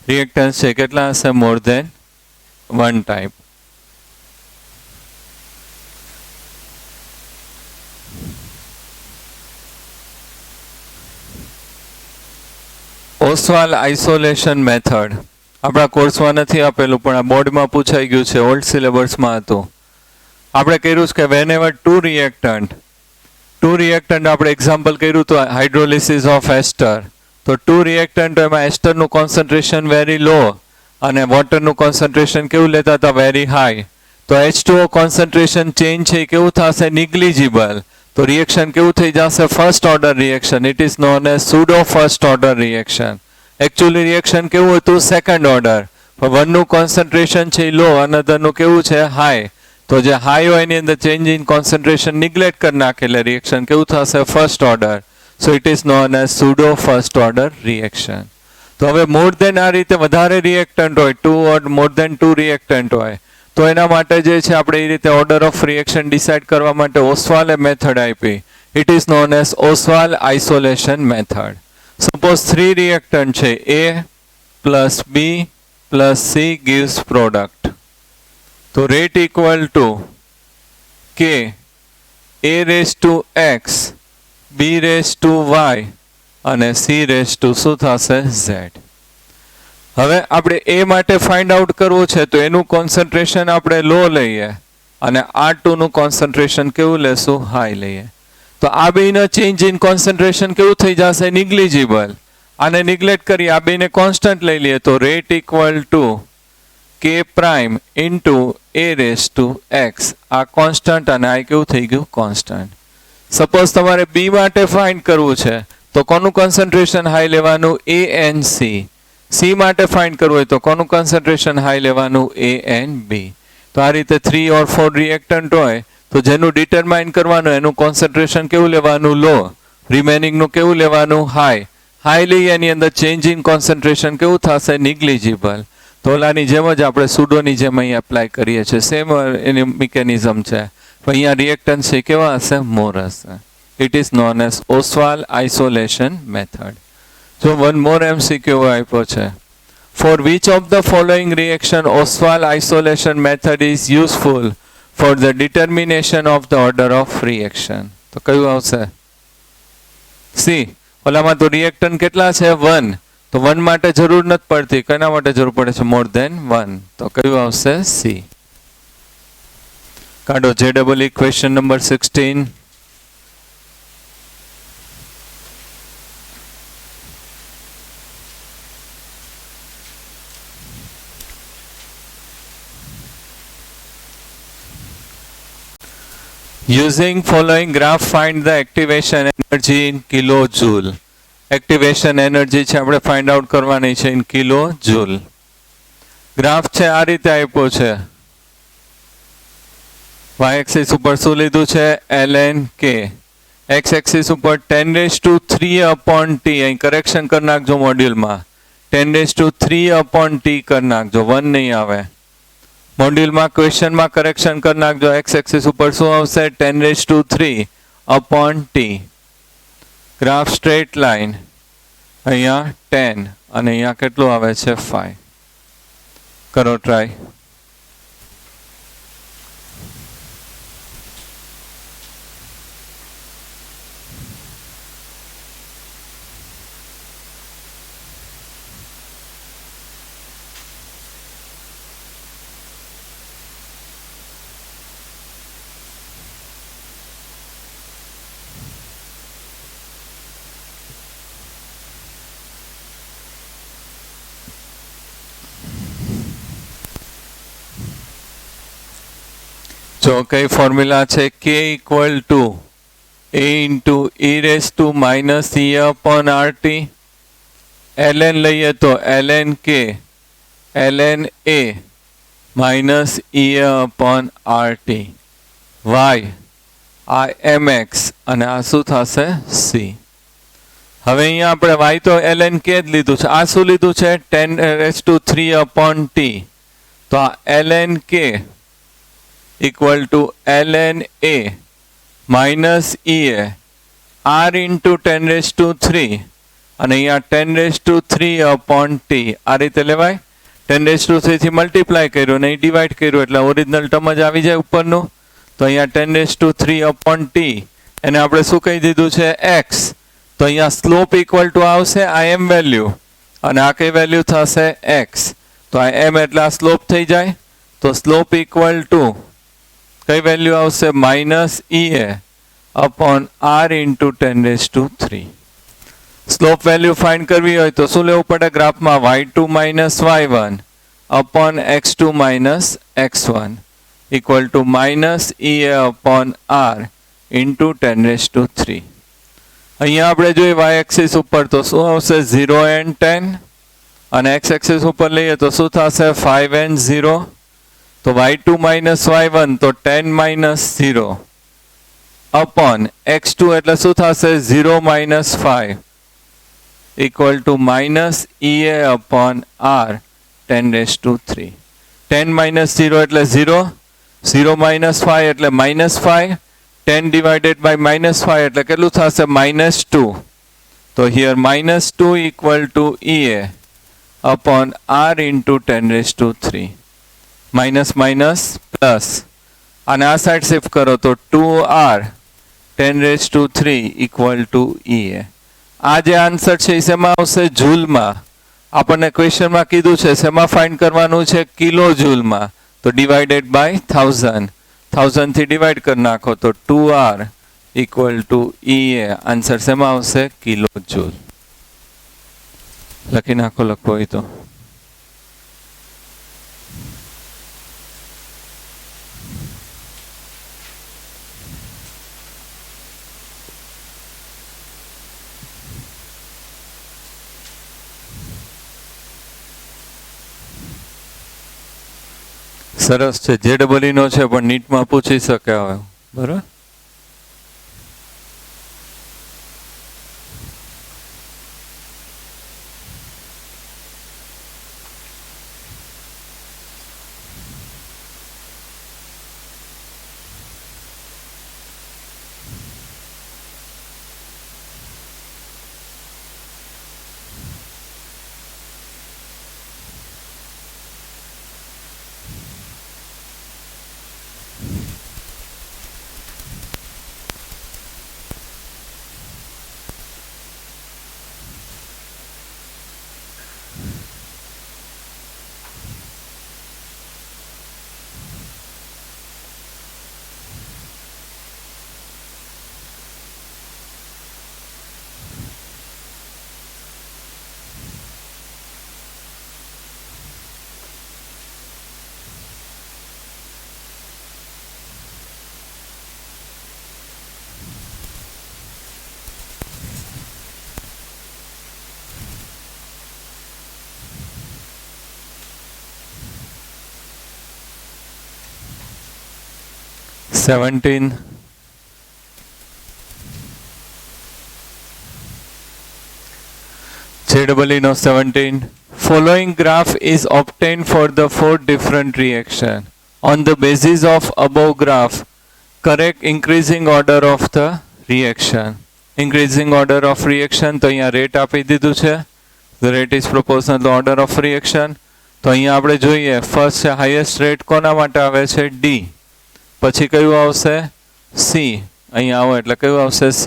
Reactants છે કેટલા હશે, more than one type. Oswal isolation method આપણા કોર્સમાં નથી આપેલું પણ આ બોર્ડમાં પૂછાઈ ગયું છે, ઓલ્ડ સિલેબસમાં હતું. આપણે કર્યું છે કે વેનએવર ટુ રિએક્ટન્ટ આપણે એક્ઝામ્પલ કર્યું તો હાઇડ્રોલિસિસ ઓફ એસ્ટર. તો ટુ રિએક્ટન્ટ એમાં એસ્ટરનું કોન્સન્ટ્રેશન વેરી લો અને વોટરનું કોન્સન્ટ્રેશન કેવું લેતા હતા, વેરી હાઈ. તો H2O કોન્સન્ટ્રેશન ચેન્જ છે એ કેવું થશે, નિગ્લિજિબલ. તો રિએક્શન કેવું થઈ જશે, first order reaction. It is known as sudo first order reaction. Actually reaction કેવું હતું, સેકન્ડ ઓર્ડર. પણ વનનું કોન્સન્ટ્રેશન છે લો, અનધરનું કેવું છે, હાઈ. તો જે હાઈ હોય એની અંદર ચેન્જ ઇન કોન્સન્ટ્રેશન નિગ્લેક્ટ કરી નાખે એટલે રિએક્શન કેવું થશે, first order. So it is known as sudo first order reaction. તો હવે મોર દેન આ રીતે વધારે રિએક્ટન્ટ હોય, ટુ ઓર મોર દેન ટુ રિએક્ટન્ટ હોય તો એના માટે જે છે આપણે એ રીતે ઓર્ડર ઓફ રિએક્શન ડિસાઇડ કરવા માટે ઓસ્વાલે મેથડ આપી. It is known as Ostwald isolation method. Suppose 3 reactant છે, A plus B plus C gives product. તો rate equal to K a raise to x, b raise to y અને c રેઝ ટુ શું થશે z. હવે આપણે a માટે ફાઇન્ડ આઉટ કરવું છે તો એનું કોન્સન્ટ્રેશન આપણે લો લઈએ અને R2 નું કોન્સન્ટ્રેશન કેવું લેશું હાઈ લઈએ. તો આ બેનો ચેન્જ ઇન કોન્સન્ટ્રેશન કેવું થઈ જશે નિગ્લિજિબલ. આને નિગ્લેક્ટ કરી આ બેને કોન્સ્ટન્ટ લઈ લઈએ તો rate equal to k prime into a raise to x. આ કોન્સ્ટન્ટ અને આ કેવું થઈ ગયું કોન્સ્ટન્ટ. સપોઝ તમારે b માટે ફાઇન્ડ કરવું છે તો કોનું કોન્સન્ટ્રેશન હાઈ લેવાનું a and c. C માટે ફાઇન્ડ કરવું હોય તો કોનું કોન્સન્ટ્રેશન હાઈ લેવાનું a and b. તો આ રીતે 3 or 4 રિએક્ટન્ટ હોય તો જેનું ડિટરમાઇન કરવાનું એનું કોન્સન્ટ્રેશન કેવું લેવાનું લો, રિમેનિંગનું કેવું લેવાનું હાઈ. હાઈ લઈએ એની અંદર ચેન્જ ઇન કોન્સન્ટ્રેશન કેવું થશે નિગ્લિજિબલ. તો ઓલાની જેમ જ આપણે સુડોની જેમ અહીં એપ્લાય કરીએ છીએ, સેમ એની મિકેનિઝમ છે. અહીંયા રિએક્ટન્સ છે કેવા હશે મોર હશે. It is known as Ostwald isolation method. જો વન મોર MCQ આપ્યો છે. For which of the following reaction Ostwald isolation method is useful for the determination of the order of reaction? તો કયું આવશે? C. ઓલામાં તો રિએક્ટન્ટ કેટલા છે 1. તો 1 માટે જરૂર નથી પડતી. કના માટે જરૂર પડે છે મોર ધેન 1. તો કયું આવશે C. કાઢો JEE question number 16. Using following graph find the activation energy in kilojoule. Activation energy છે આપણે ફાઇન્ડ આઉટ કરવાની છે ઇન કિલોજૂલ. ગ્રાફ છે આ રીતે આપ્યો છે. y એક્સિસ ઉપર શું લીધું છે ln k. x એક્સિસ ઉપર 10⁻³ અહીં કરેક્શન કરી નાખજો મોડ્યુલમાં. 10⁻³ કરી નાખજો, 1 નહીં આવે. મોડ્યુલમાં ક્વેશ્ચનમાં કરેક્શન કરી નાખજો. એક્સ એક્સિસ ઉપર શું આવશે 10⁻³ ગ્રાફ સ્ટ્રેટ લાઈન. અહીંયા 10 અને અહીંયા કેટલું આવે છે 5. કરો ટ્રાય. જો કઈ ફોર્મ્યુલા છે k equal to a into e raise to minus e upon RT. ln લઈએ તો ln k ln a minus e upon RT. y આ mx અને આ શું થશે c. હવે અહીંયા આપણે y તો ln k જ લીધું છે. આ શું લીધું છે 10⁻³ અપોન t. તો આ ln k equal to ln a minus ea r into 10⁻³ અને અહીંયા 10⁻³ upon t. આ રીતે લેવાય. 10⁻³ થી મલ્ટીપ્લાય કર્યું અને ડિવાઈડ કર્યું એટલે ઓરિજિનલ ટર્મ જ આવી જાય ઉપરનું. તો અહીંયા 10⁻³ upon t એને આપણે શું કહી દીધું છે x. તો અહીંયા સ્લોપ ઇક્વલ ટુ આવશે આ m વેલ્યુ અને આ કઈ વેલ્યુ થશે x. તો આ m એટલે આ સ્લોપ થઈ જાય. તો સ્લોપ ઇક્વલ ટુ કઈ વેલ્યુ આવશે minus ea upon r into 10⁻³. Slope value find કરવી હોય તો શું લેવું પડે ગ્રાફમાં y2 minus y1 upon x2 minus x1 equal to minus ea upon r into 10⁻³ અહીંયા આપણે જોઈએ y એક્સિસ ઉપર તો શું આવશે 0 and 10 અને x એક્સિસ ઉપર લઈએ તો શું થશે 5 and 0. તો y2 માઇનસ y1 તો 10 માઇનસ 0 અપોન x2 એટલે શું થશે 0 minus 5 equal to minus ea upon r 10⁻³ 10 minus 0 એટલે 0 0 માઇનસ 5 એટલે માઇનસ 5 10 ડિવાઇડેડ બાય માઇનસ 5 એટલે કેટલું થશે -2. તો here -2 equal to ea upon r into 10⁻³ minus minus plus અને આ સાઈડ શિફ્ટ કરો તો 2r 10⁻³ ઇક્વલ ટુ EA. આ જે આન્સર છે એ શેમાં આવશે? જૂલમાં. આપણને ક્વેશ્ચનમાં કીધું છે શેમાં ફાઇન્ડ કરવાનું છે? કિલો જૂલમાં. તો ડિવાઇડેડ બાય 1000. 1000 થી ડિવાઈડ કરી નાખો તો 2R equal to EA. Answer શેમાં આવશે? Kilo joule. લખી નાખો, લખો હોય તો. સરસ છે. JEE નો છે પણ નીટમાં પૂછી શકે હવે. બરાબર. $17. JEE no 17. Following graph is obtained for the 4 different reaction. On the basis of above graph, correct increasing order of the reaction. Increasing order of reaction તો અહીંયા rate આપી દીધું છે. The rate is proportional to order of reaction. તો અહીંયા આપણે જોઈએ ફર્સ્ટ છે હાઈએસ્ટ રેટ કોના માટે આવે છે? D. પછી કયું આવશે? C. અહીંયા આવો એટલે કયું આવશે? C.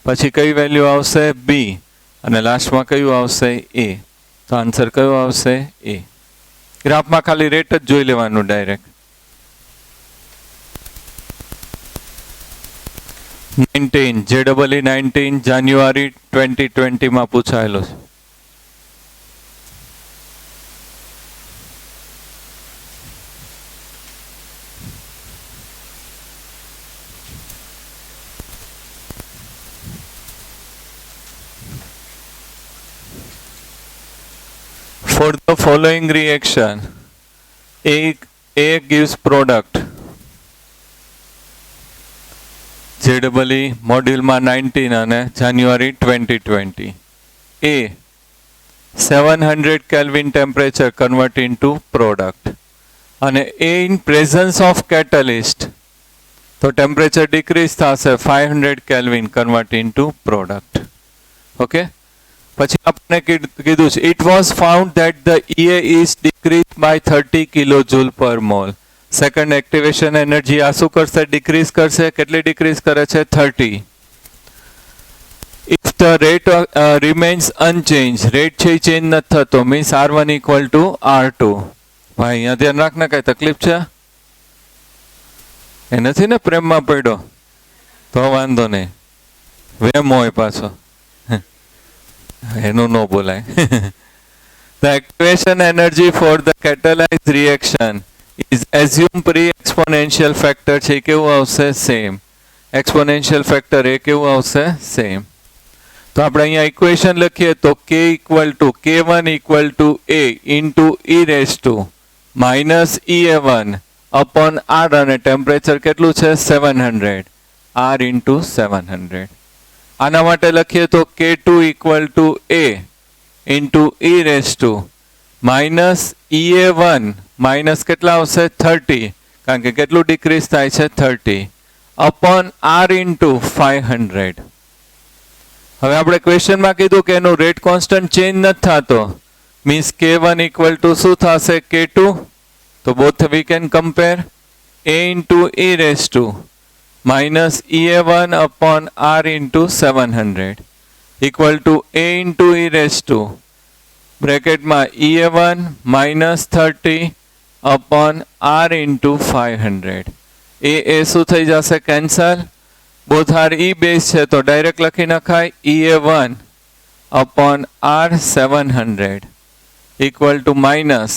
પછી કઈ વેલ્યુ આવશે? B. અને લાસ્ટમાં કયું આવશે? A. તો આન્સર કયો આવશે? A. ગ્રાફમાં ખાલી રેટ જ જોઈ લેવાનું ડાયરેક્ટ. 19 JEE 19 જાન્યુઆરી 2020 માં પૂછાયેલો છે. For the following reaction, A gives product. JEE મોડ્યુલમાં 19 અને જાન્યુઆરી 2020. A 700 Kelvin temperature convert into product. અને A in presence of catalyst. તો temperature decrease થશે 500 Kelvin convert into product. Okay. પછી આપણે કીધું છે it was found that the EA is decreased by 30 kilojoule per mole. Second activation energy આ શું કરશે? ડિક્રીઝ કરશે. કેટલી ડિક્રીઝ કરે છે? 30. if the rate remains unchanged, rate છે ચેન્જ નથી થતો, means R1 equal to R2. ભાઈ અહીંયા ધ્યાન રાખને, કઈ તકલીફ છે? એ નથી ને પ્રેમમાં પડ્યો તો વાંધો નહીં, વેમ હોય પાછો એનું ન બોલાય. The activation energy for the catalyzed reaction is assume pre-exponential factor છે કેવું આવશે? સેમ. એક્સપોનેન્શિયલ ફેક્ટર એ કેવું આવશે? સેમ. તો આપણે અહીંયા ઇક્વેશન લખીએ તો K equal to K1 equal to A into E raised to minus EA1 upon R અને ટેમ્પરેચર કેટલું છે? 700. R into 700. આના માટે લખીએ તો K2 equal to A into E raised to minus EA1 minus કેટલા આવશે? 30, કારણ કે કેટલું ડિક્રીઝ થાય છે? 30 upon R into 500. હવે આપણે ક્વેશ્ચનમાં કીધું કે એનું રેટ કોન્સ્ટન્ટ ચેન્જ નથી થતો, મીન્સ K1 equal to શું થશે? K2. તો both we can compare. A into E raised to minus EA1 upon R into 700 equal to A into e raised to bracket માં EA1 minus 30 upon R into 500. એ શું થઈ જશે cancel, both are E base છે તો ડાયરેક્ટ લખી નખાય EA1 upon R 700 equal to minus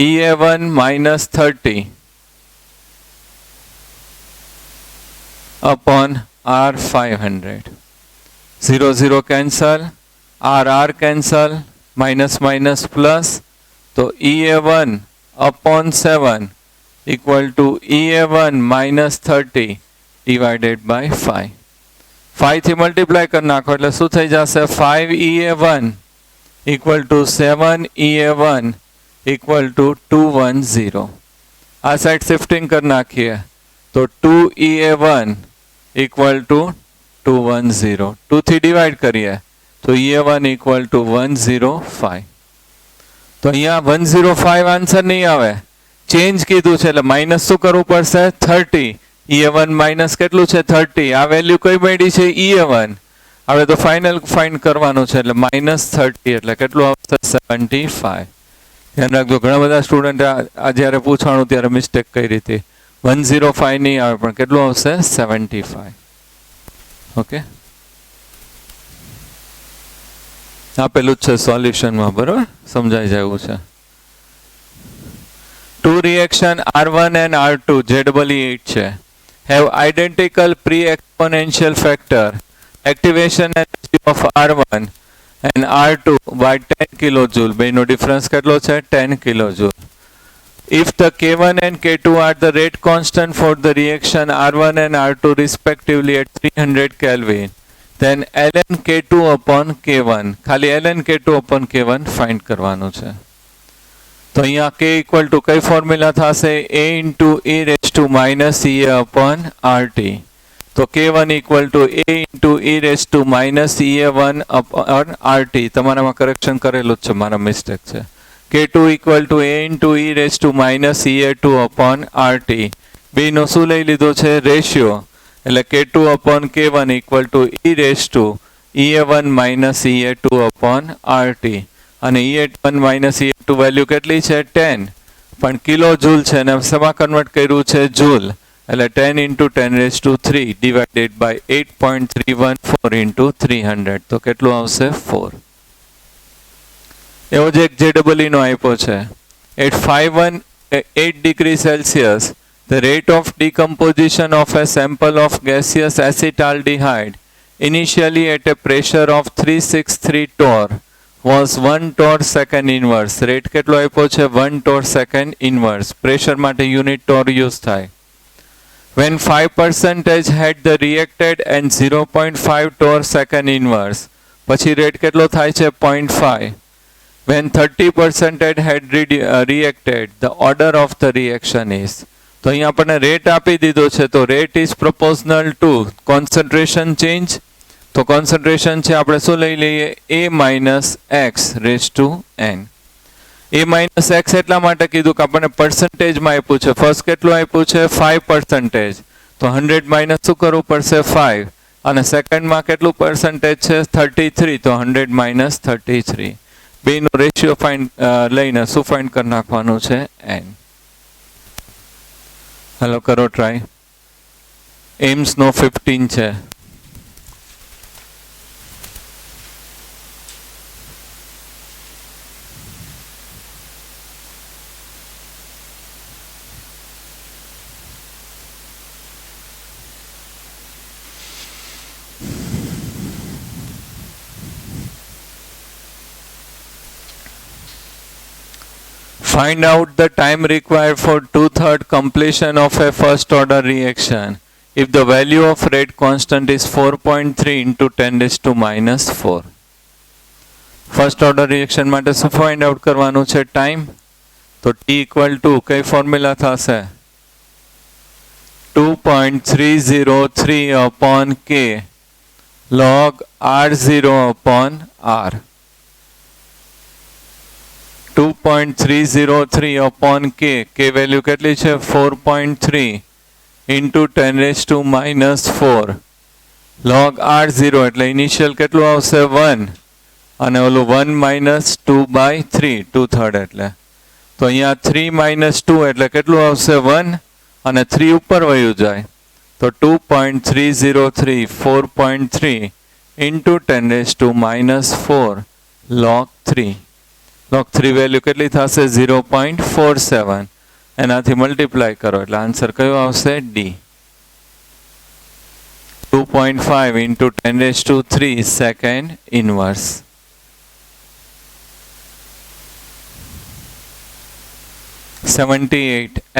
EA1 minus 30 upon R 500. 0 0 cancel, R cancel, minus minus plus, तो EA1 upon 7 equal to EA1 minus 30 divided by 5. 5 થી મલ્ટીપ્લાય કરી નાખો એટલે શું થઈ જશે 5 EA1 equal to 7 EA1 equal to 210. આ સાઈડ શિફ્ટિંગ કરી નાખીએ તો 2 EA1 equal to 210. 2 થી ડિવાઇડ કરીએ તો EA1 equal to 105. તો અહીંયા 105 આન્સર નહીં આવે, ચેન્જ કીધું છે એટલે માઇનસ શું કરવું પડશે 30. EA1 માઇનસ કેટલું છે 30. આ વેલ્યુ કઈ મળી છે EA1. હવે તો ફાઇનલ ફાઇન્ડ કરવાનું છે એટલે માઇનસ 30 એટલે કેટલું આવશે 75. ધ્યાન રાખજો, ઘણા બધા સ્ટુડન્ટ આ જ્યારે પૂછવાનું ત્યારે મિસ્ટેક કરી હતી. 105 નહીં આવે પણ કેટલું આવશે 75. ઓકે, આપેલું જ છે સોલ્યુશનમાં, બરોબર, સમજાઈ જાય એવું છે. Two reaction R1 and R2 ZE8 છે, have identical pre-exponential factor, activation energy of R1 and R2 by 10 kilojoule. બેનો ડિફરન્સ કેટલો છે 10 kilojoule. If the K1 and K2 are the rate constant for the reaction R1 and R2 respectively at 300 Kelvin, then ln K2 upon K1, ખાલી ln K2 upon K1 find કરવાનું છે. તો અહીંયા K equal to કઈ ફોર્મ્યુલા થશે A into e raised to minus EA upon RT. તો K1 equal to A into e raised to minus EA1 upon RT. તમારામાં કરેક્શન કરેલું જ છે, મારા મિસ્ટેક છે. K2 equal to A into e raised to minus EA2 upon RT. બેનો શું લઈ લીધો છે રેશિયો, એટલે K2 upon K1 equal to e raised to EA1 minus EA2 upon RT. અને EA1 minus EA2 વેલ્યુ કેટલી છે 10, પણ કિલો જૂલ છે ને શેમાં કન્વર્ટ કર્યું છે જૂલ, એટલે 10 into 10 raised to 3 divided by 8.314 into 300. તો કેટલું આવશે 4. એવો જ એક JEE નો આપ્યો છે. At 518 degrees Celsius, the rate of decomposition of a sample of gaseous acetaldehyde initially at a pressure of 363 torr was 1 torr second inverse. Rate કેટલો આપ્યો છે 1 torr second inverse. પ્રેશર માટે યુનિટ torr યુઝ થાય. When 5% had the reacted and 0.5 torr second inverse, પછી રેટ કેટલો થાય છે 0.5. When 30% had reacted, the order of the reaction is. તો અહીંયા આપણને રેટ આપી દીધો છે, તો rate is proportional two concentration change. તો કોન્સન્ટ્રેશન છે આપણે શું લઈ લઈએ A minus x raised to n. A minus x એટલા માટે કીધું કે આપણને પર્સન્ટેજમાં આપ્યું છે. ફર્સ્ટ કેટલું આપ્યું છે 5%. તો 100 માઇનસ શું કરવું પડશે 5. અને સેકન્ડમાં કેટલું પર્સન્ટેજ છે 33. તો 100 માઇનસ 33. બેનો રેશિયો ફાઇન્ડ લઈને શું ફાઇન્ડ કરી નાખવાનું છે n. હાલો કરો ટ્રાય. એમ્સનો 15 છે. Find out the time required for 2/3 completion of a first order reaction if the value of rate constant is 4.3 into 10 raised to minus 4. First order reaction માટે શું find out કરવાનું છે time. તો T equal to કઈ ફોર્મ્યુલા થશે 2.303 upon K log R0 upon R. 2.303 upon K. K value કેટલી છે 4.3 into 10 raised to minus 4 log R0 એટલે ઇનિશિયલ કેટલું આવશે 1 અને ઓલું 1 minus 2/3 2/3 એટલે તો અહીંયા 3 minus 2 એટલે કેટલું આવશે 1 અને 3 ઉપર વયું જાય તો 2.303 4.3 into 10 raised to minus 4 log 3 log 3 value કેટલી થશે 0.47 એનાથી મલ્ટીપ્લાય કરો એટલે આન્સર કયો આવશે D 2.5 into 10 raised to 3 second inverse.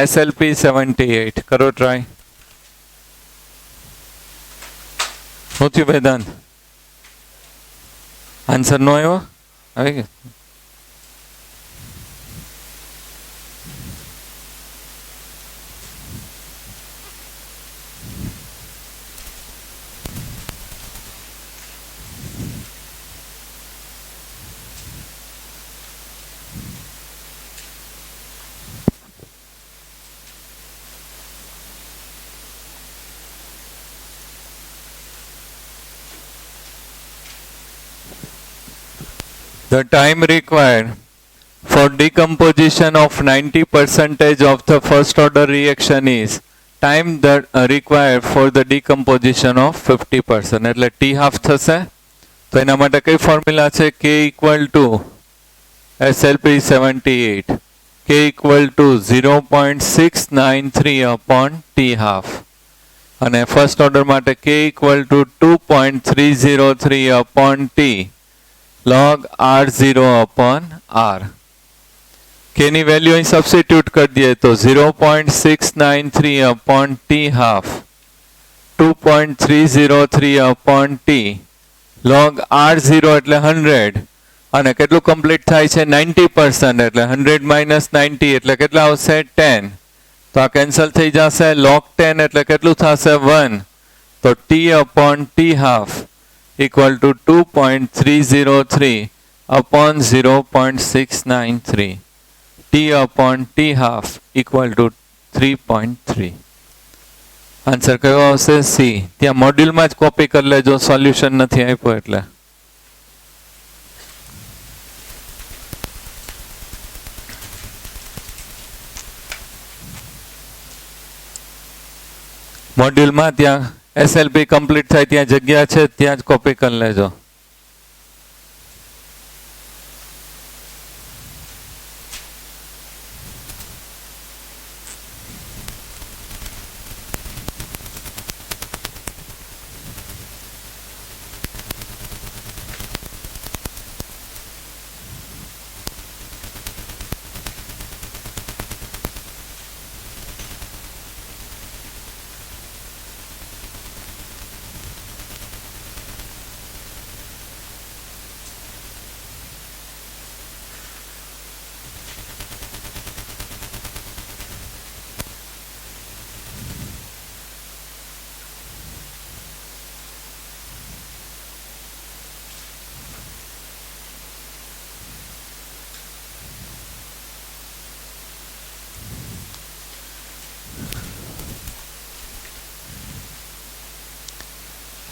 SLP 78 करो ट्राई होती वेदांत आंसर नो आयो आवे The time required for decomposition of 90% of the first order reaction is time that required for the decomposition of 50%. એટલે T half થશે તો એના માટે કઈ ફોર્મ્યુલા છે K equal to SLP 78 K equal to 0.693 upon T half અને ફર્સ્ટ ઓર્ડર માટે K equal to 2.303 upon T log R0 upon R. K ની વેલ્યુ અહીં સબસ્ટિટ્યુટ કરી દઈએ તો 0.693 upon T half 2.303 upon T log R0 એટલે 100 અને કેટલું કમ્પ્લીટ થાય છે 90% એટલે 100 minus 90 એટલે કેટલા આવશે 10 તો આ કેન્સલ થઈ જશે log 10 એટલે કેટલું થશે 1 તો T upon T half equal to 2.303 upon 0.693 T upon T half equal to 3.3 answer કયો આવશે સી ત્યાં મોડ્યુલમાં જ કોપી કરી લેજો સોલ્યુશન નથી આપ્યો એટલે મોડ્યુલમાં ત્યાં SLP કમ્પ્લીટ થાય ત્યાં જગ્યા છે ત્યાં જ કોપી કરી લેજો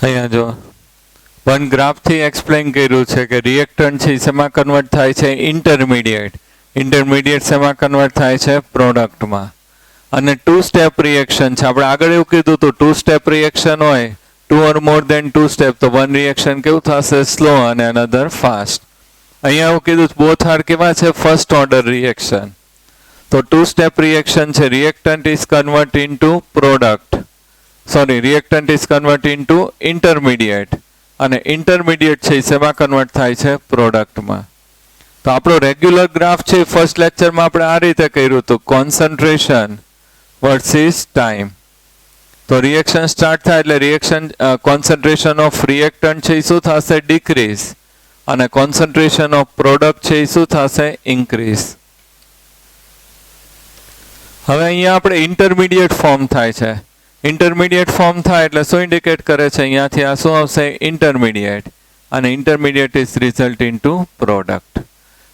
અહીંયા જો વન ગ્રાફથી એક્સપ્લેન કર્યું છે કે રિએક્ટન્ટ છે શેમાં કન્વર્ટ થાય છે ઇન્ટરમીડિયેટ શેમાં કન્વર્ટ થાય છે પ્રોડક્ટમાં અને 2 સ્ટેપ રિએક્શન છે આપણે આગળ એવું કીધું હતું 2 સ્ટેપ રિએક્શન હોય 2 or more than 2 સ્ટેપ તો વન રિએક્શન કેવું થશે સ્લો અને અનધર ફાસ્ટ અહીંયા એવું કીધું બોથ આર કેવા છે ફર્સ્ટ ઓર્ડર રિએક્શન તો 2 સ્ટેપ રિએક્શન છે reactant is convert into product reactant is convert into intermediate અને intermediate છે શેમાં કન્વર્ટ થાય છે પ્રોડક્ટમાં તો આપણો રેગ્યુલર ગ્રાફ છે ફર્સ્ટ લેક્ચરમાં આપણે આ રીતે કર્યું હતું કોન્સન્ટ્રેશન વર્સિસ ટાઈમ તો રિએક્શન સ્ટાર્ટ થાય એટલે રિએક્શન કોન્સન્ટ્રેશન ઓફ રિએક્ટન્ટ છે શું થશે ડિક્રીઝ અને કોન્સન્ટ્રેશન ઓફ પ્રોડક્ટ છે શું થશે ઇન્ક્રીઝ હવે અહીંયા આપણે ઇન્ટરમીડિયેટ ફોર્મ થાય છે ઇન્ટરમીડિયેટ ફોર્મ થાય એટલે શું ઇન્ડિકેટ કરે છે અહીંયાથી આ શું આવશે ઇન્ટરમીડિયેટ અને intermediate is result into product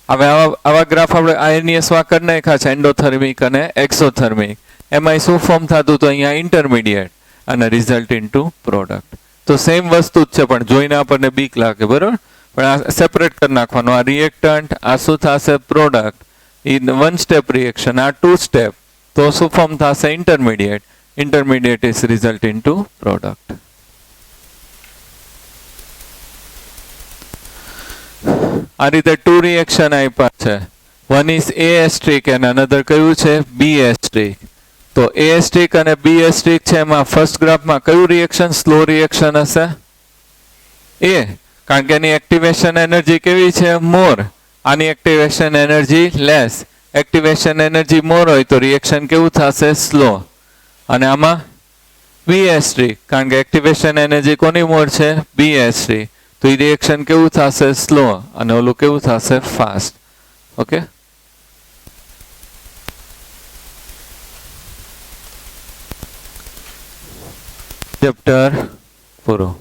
હવે આવા ગ્રાફ આપણે આયનિયસમાં કરી નાખ્યા છે એન્ડોથર્મિક અને એક્સોથર્મિક એમાં શું ફોર્મ થતું તો અહીંયા ઇન્ટરમીડિયેટ અને રિઝલ્ટ ઇનટુ પ્રોડક્ટ. તો સેમ વસ્તુ જ છે પણ જોઈને આપણને બીક લાગે, બરોબર? પણ આ સેપરેટ કરી નાખવાનું. આ રિએક્ટન્ટ, આ શું થશે? પ્રોડક્ટ. ઇન 1 સ્ટેપ રિએક્શન, આ 2 સ્ટેપ. તો શું ફોર્મ થશે? Intermediate. Intermediate is result into product. આ રીતે 2 રિએક્શન આપ્યા છે. One is A asterisk and another કયું છે? B asterisk. તો A એસ્ટ્રિક અને B એસ્ટ્રિક છે, એમાં ફર્સ્ટ ગ્રાફમાં કયું રિએક્શન સ્લો રિએક્શન હશે? A, કારણ કે એની એક્ટિવેશન એનર્જી કેવી છે? મોર. આની activation energy less. Activation energy more હોય તો રિએક્શન કેવું થશે? સ્લો. અને આમાં B એસ્ટ્રિક, કારણ કે એક્ટિવેશન એનર્જી કોની મોર છે? B asterisk. તો એ રિએક્શન કેવું થશે? સ્લો. અને ઓલું કેવું થશે? ફાસ્ટ. ઓકે. ચેપ્ટર પૂરો.